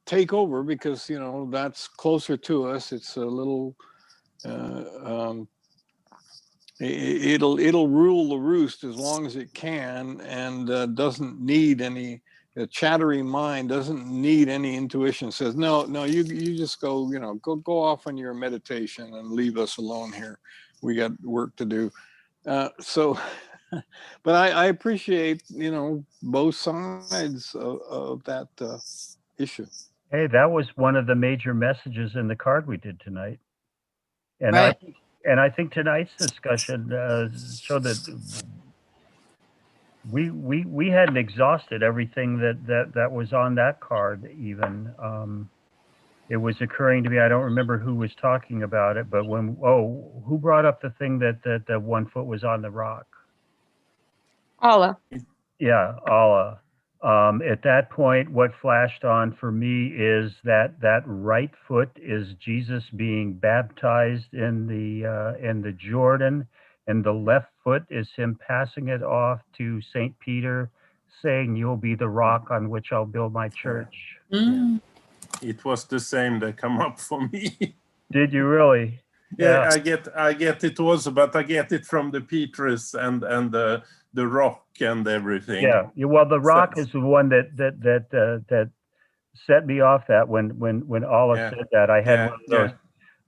take over, because that's closer to us. It's a little it'll rule the roost as long as it can, and doesn't need any. The chattery mind doesn't need any intuition. Says no, you just go go off on your meditation and leave us alone here. We got work to do. So but I appreciate both sides of that issue. Hey, that was one of the major messages in the card we did tonight. And Right. I think tonight's discussion showed that we hadn't exhausted everything that was on that card even. It was occurring to me, I don't remember who was talking about it, but who brought up the thing that 1 foot was on the rock? Allah. Yeah, Allah. At that point, what flashed on for me is that right foot is Jesus being baptized in the Jordan, and the left foot is him passing it off to Saint Peter, saying, "You'll be the rock on which I'll build my church." Mm. It was the same that come up for me. Did you really? Yeah, I get it also, but I get it from the Petrus and the rock and everything. Yeah. Well, the rock is the one that set me off. That when Allah said that, I had one of those.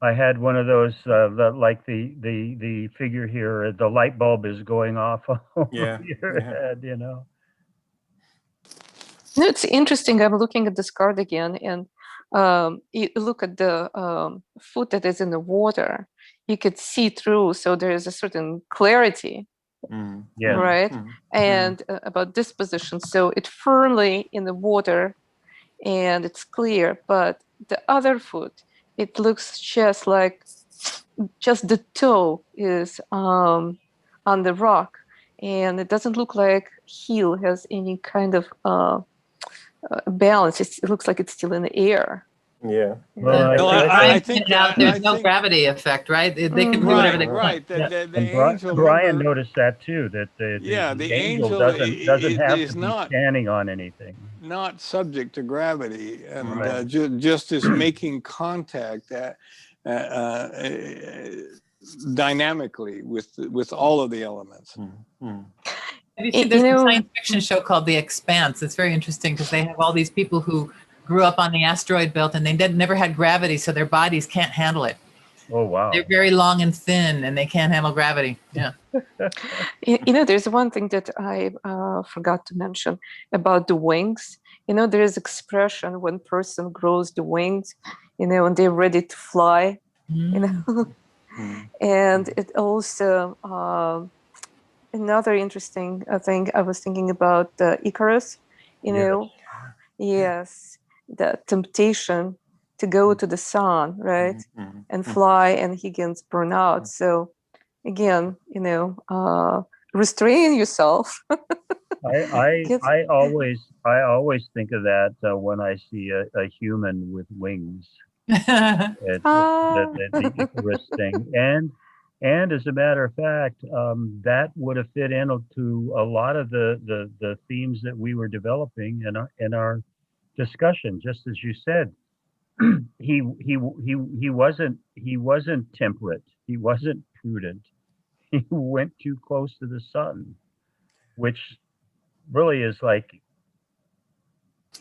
I had one of those like the figure here. The light bulb is going off over your head. No, it's interesting. I'm looking at this card again, and you look at the foot that is in the water. You could see through, so there is a certain clarity. Right? And about this position. So it's firmly in the water and it's clear, but the other foot, it looks just the toe is on the rock, and it doesn't look like heel has any kind of balance. It looks like it's still in the air. Yeah. Well, I think there's no gravity effect, right? They can do whatever they want. Right. The angel. Brian noticed that too. That the angel doesn't have is to be standing on anything. Not subject to gravity, and just is making contact dynamically with all of the elements. Have you seen, there's a science fiction show called The Expanse. It's very interesting because they have all these people who grew up on the asteroid belt and they never had gravity, so their bodies can't handle it. Oh, wow. They're very long and thin and they can't handle gravity. Yeah. There's one thing that I forgot to mention about the wings. There is expression when person grows the wings, and they're ready to fly, And it also, another interesting thing I was thinking about Icarus, yes, the temptation to go to the sun, right, and fly, and he gets burned out. So again, restrain yourself. I always think of that when I see a human with wings. It's the Icarus thing, and as a matter of fact, that would have fit into a lot of the themes that we were developing in our discussion. Just as you said, he wasn't temperate. He wasn't prudent. He went too close to the sun, which really is like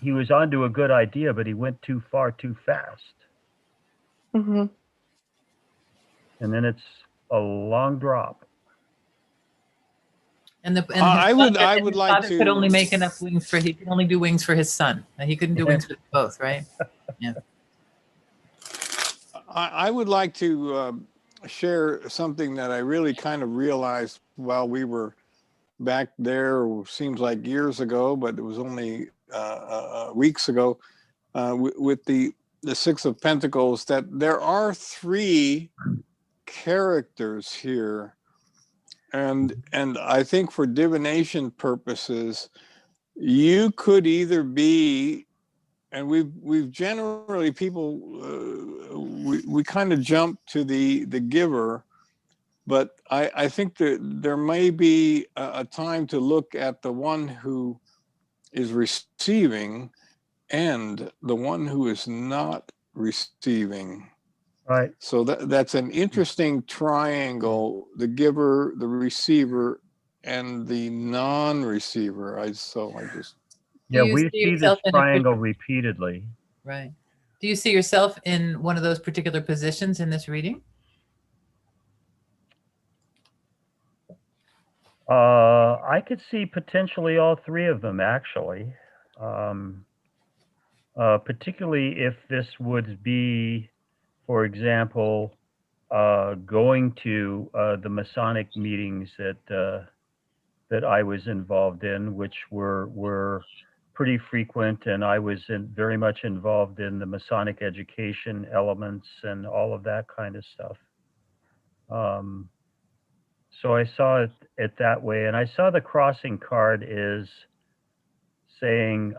he was onto a good idea, but he went too far too fast. Mm-hmm. And then it's a long drop. And I would like to. Could only make enough wings he could only do wings for his son. He couldn't do wings for both, right? Yeah. I would like to share something that I really kind of realized while we were back there. Seems like years ago, but it was only weeks ago, with the Six of Pentacles, that there are three characters here, and I think for divination purposes, you could either be, and we've generally people we kind of jump to the giver, but I think that there may be a time to look at the one who is receiving and the one who is not receiving. Right. So that's an interesting triangle: the giver, the receiver, and the non-receiver. Yeah, you we see see this yourself in a triangle repeatedly. Right. Do you see yourself in one of those particular positions in this reading? I could see potentially all three of them, actually. Particularly if this would be, for example, going to the Masonic meetings that I was involved in, which were pretty frequent, and I was very much involved in the Masonic education elements and all of that kind of stuff. So I saw it that way, and I saw the crossing card is saying,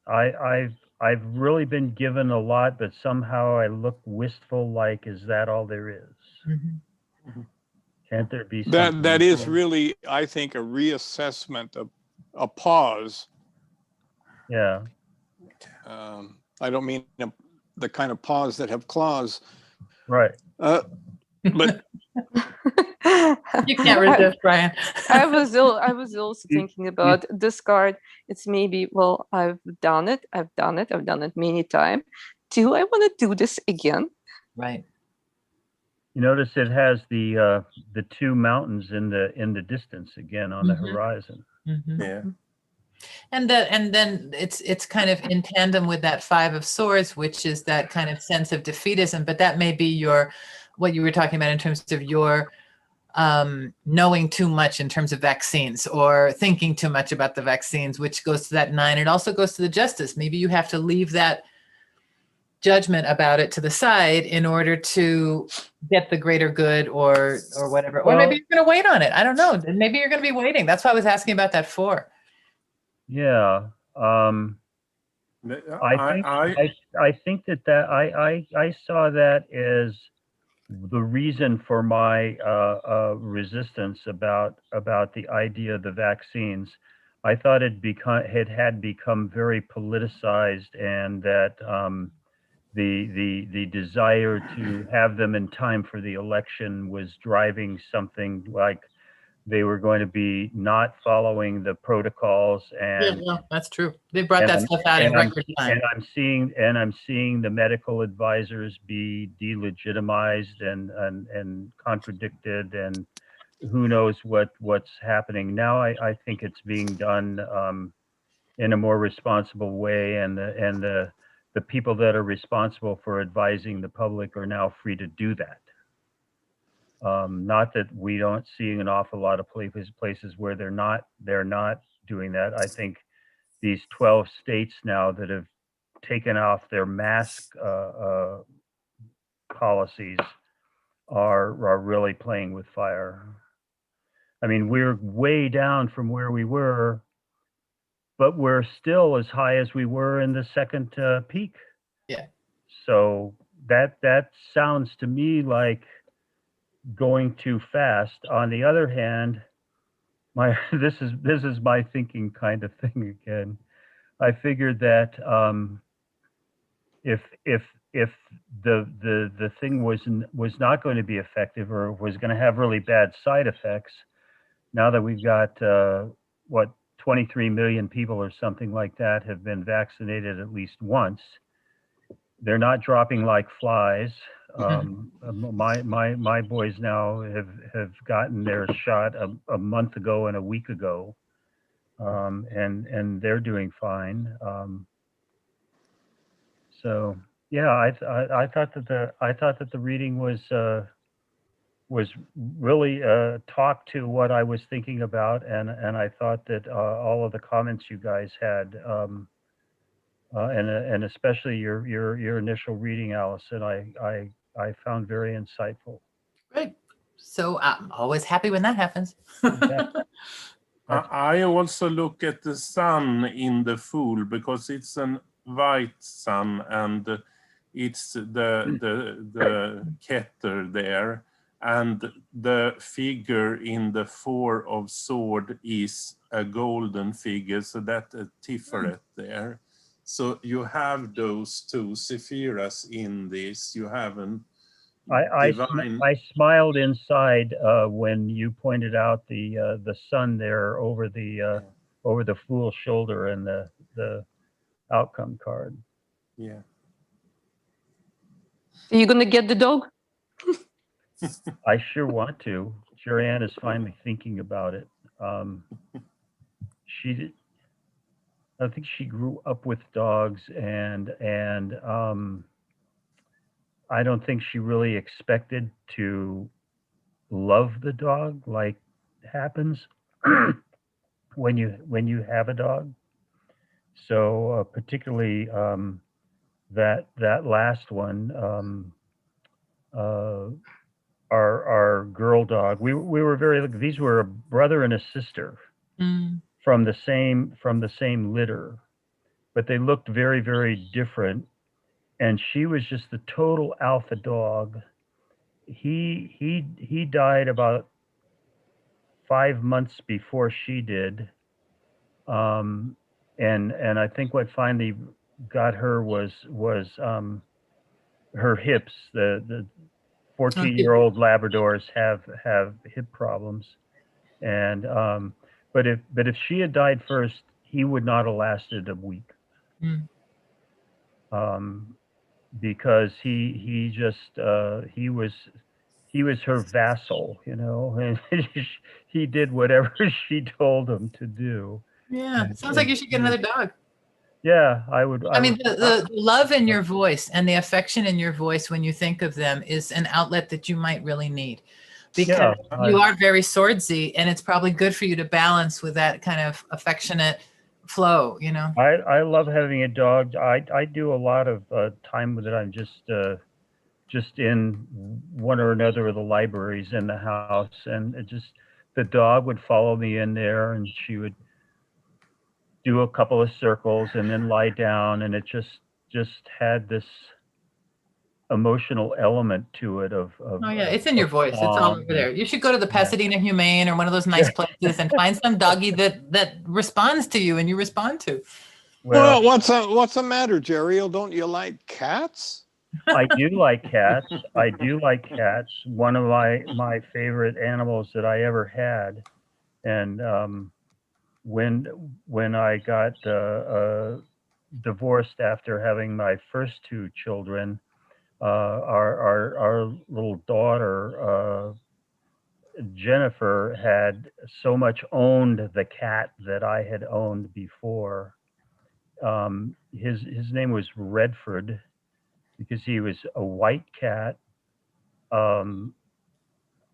I've really been given a lot, but somehow I look wistful. Like, is that all there is? Mm-hmm. Can't there be something? that is really, I think, a reassessment of a pause. Yeah. I don't mean the kind of pause that have claws. Right. But You can't resist, Brian. I was also thinking about this card. It's maybe, well, I've done it many times. Do I want to do this again? Right. You notice it has the two mountains in the distance again on the horizon. Mm-hmm. Yeah. And then it's kind of in tandem with that Five of Swords, which is that kind of sense of defeatism. But that may be what you were talking about in terms of your knowing too much in terms of vaccines, or thinking too much about the vaccines, which goes to that 9. It also goes to the Justice. Maybe you have to leave that judgment about it to the side in order to get the greater good, or whatever. Or maybe you're going to wait on it. I don't know. Maybe you're going to be waiting. That's why I was asking about that 4. Yeah. I think that I saw that as the reason for my resistance about the idea of the vaccines. I thought it had become very politicized, and that the desire to have them in time for the election was driving something like they were going to be not following the protocols. And yeah, that's true. They brought that stuff out in record time. And I'm seeing the medical advisors be delegitimized and contradicted, and who knows what's happening now. I think it's being done in a more responsible way, and the people that are responsible for advising the public are now free to do that. Not that we don't see an awful lot of places where they're not doing that. I think these 12 states now that have taken off their mask policies are really playing with fire. I mean, we're way down from where we were, but we're still as high as we were in the second peak. Yeah. So that sounds to me like going too fast. On the other hand, this is my thinking kind of thing again. I figured that if the thing was not going to be effective, or was going to have really bad side effects, now that we've got 23 million people or something like that have been vaccinated at least once, they're not dropping like flies. My boys now have gotten their shot a month ago and a week ago, and they're doing fine. So yeah, I thought that the reading was really talked to what I was thinking about, and I thought that all of the comments you guys had, and especially your initial reading, Allison, I found very insightful. Great. So I'm always happy when that happens. Yeah. I also look at the sun in the Fool because it's an white sun and it's the Keter there, and the figure in the Four of Sword is a golden figure, so that's a Tiferet there. So you have those two Sephiras in this. You have an divine. I smiled inside when you pointed out the sun there over the fool's shoulder and the outcome card. Yeah. Are you gonna get the dog? I sure want to. Jorianne is finally thinking about it. I think she grew up with dogs, and I don't think she really expected to love the dog like happens when you have a dog. So particularly that last one, our girl dog. We were very. These were a brother and a sister from the same litter, but they looked very, very different. And she was just the total alpha dog. He died about 5 months before she did, and I think what finally got her was her hips. The 14-year-old Labradors have hip problems, and but if she had died first, he would not have lasted a week. Because he was her vassal, you know, and he did whatever she told him to do. Yeah, sounds like you should get another dog. Yeah, I would. I mean, the love in your voice and the affection in your voice when you think of them is an outlet that you might really need, because you are very swordsy, and it's probably good for you to balance with that kind of affectionate flow, you know. I love having a dog. I do a lot of time with it. I'm just in one or another of the libraries in the house, and the dog would follow me in there, and she would do a couple of circles and then lie down, and it just had this emotional element to it of oh yeah, it's in your voice. It's all over there. You should go to the Pasadena Humane or one of those nice places and find some doggy that responds to you and you respond to. Well, what's the matter, Jerry? Don't you like cats? I do like cats. I do like cats. One of my favorite animals that I ever had, and when I got divorced after having my first two children, our little daughter Jennifer had so much owned the cat that I had owned before. His name was Redford, because he was a white cat,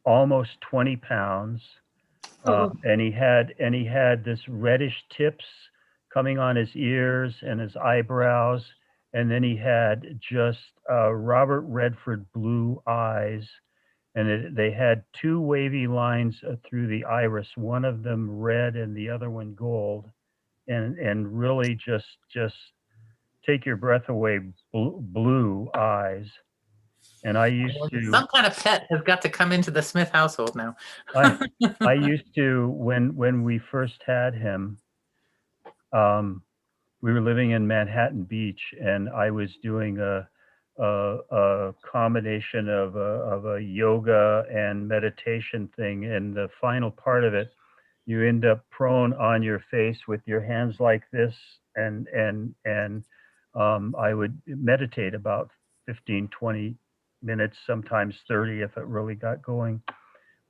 almost 20 pounds. And he had this reddish tips coming on his ears and his eyebrows, and then he had just Robert Redford blue eyes, and they had two wavy lines through the iris, one of them red and the other one gold, and really just take your breath away blue eyes. And I used to. Some kind of pet has got to come into the Smith household now. I used to, when we first had him, we were living in Manhattan Beach, and I was doing a combination of a yoga and meditation thing. And the final part of it, you end up prone on your face with your hands like this, and I would meditate about 15, 20 minutes, sometimes 30 if it really got going.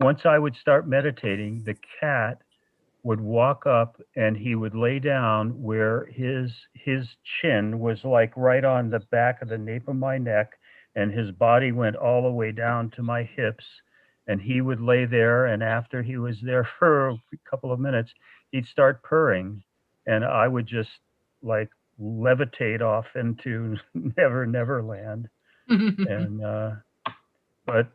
Once I would start meditating, the cat would walk up and he would lay down where his chin was like right on the back of the nape of my neck, and his body went all the way down to my hips, and he would lay there, and after he was there for a couple of minutes, he'd start purring, and I would just like levitate off into Never Land. And but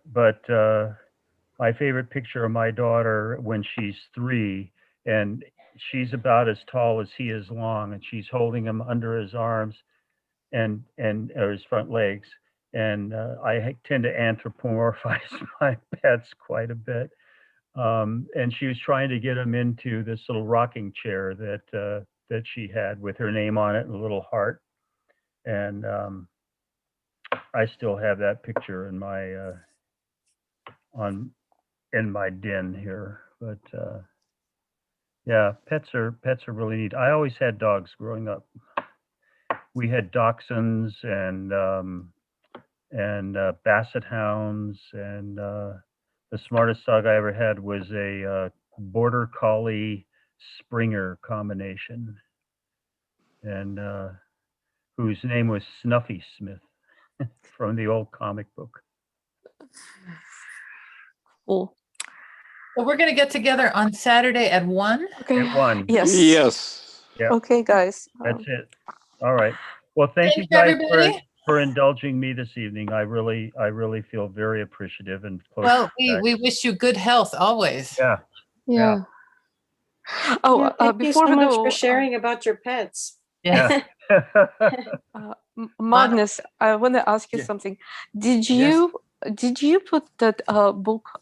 my favorite picture of my daughter when she's 3, and she's about as tall as he is long, and she's holding him under his arms and or his front legs. And I tend to anthropomorphize my pets quite a bit. And she was trying to get him into this little rocking chair that she had with her name on it and a little heart. And I still have that picture in my in my den here. But yeah, pets are really neat. I always had dogs growing up. We had dachshunds and basset hounds, and the smartest dog I ever had was a border collie Springer combination, and whose name was Snuffy Smith from the old comic book. Cool. Well, we're going to get together on Saturday at 1. Okay. At 1. Yes. Yes. Yeah. Okay, guys. That's it. All right. Well, thank you guys for indulging me this evening. I really feel very appreciative and close. Well, we wish you good health always. Yeah. Yeah. Oh, Thank you before so we much go, for sharing about your pets. Yeah. Magnus, I want to ask you Yeah. something. Did Yes. you put that book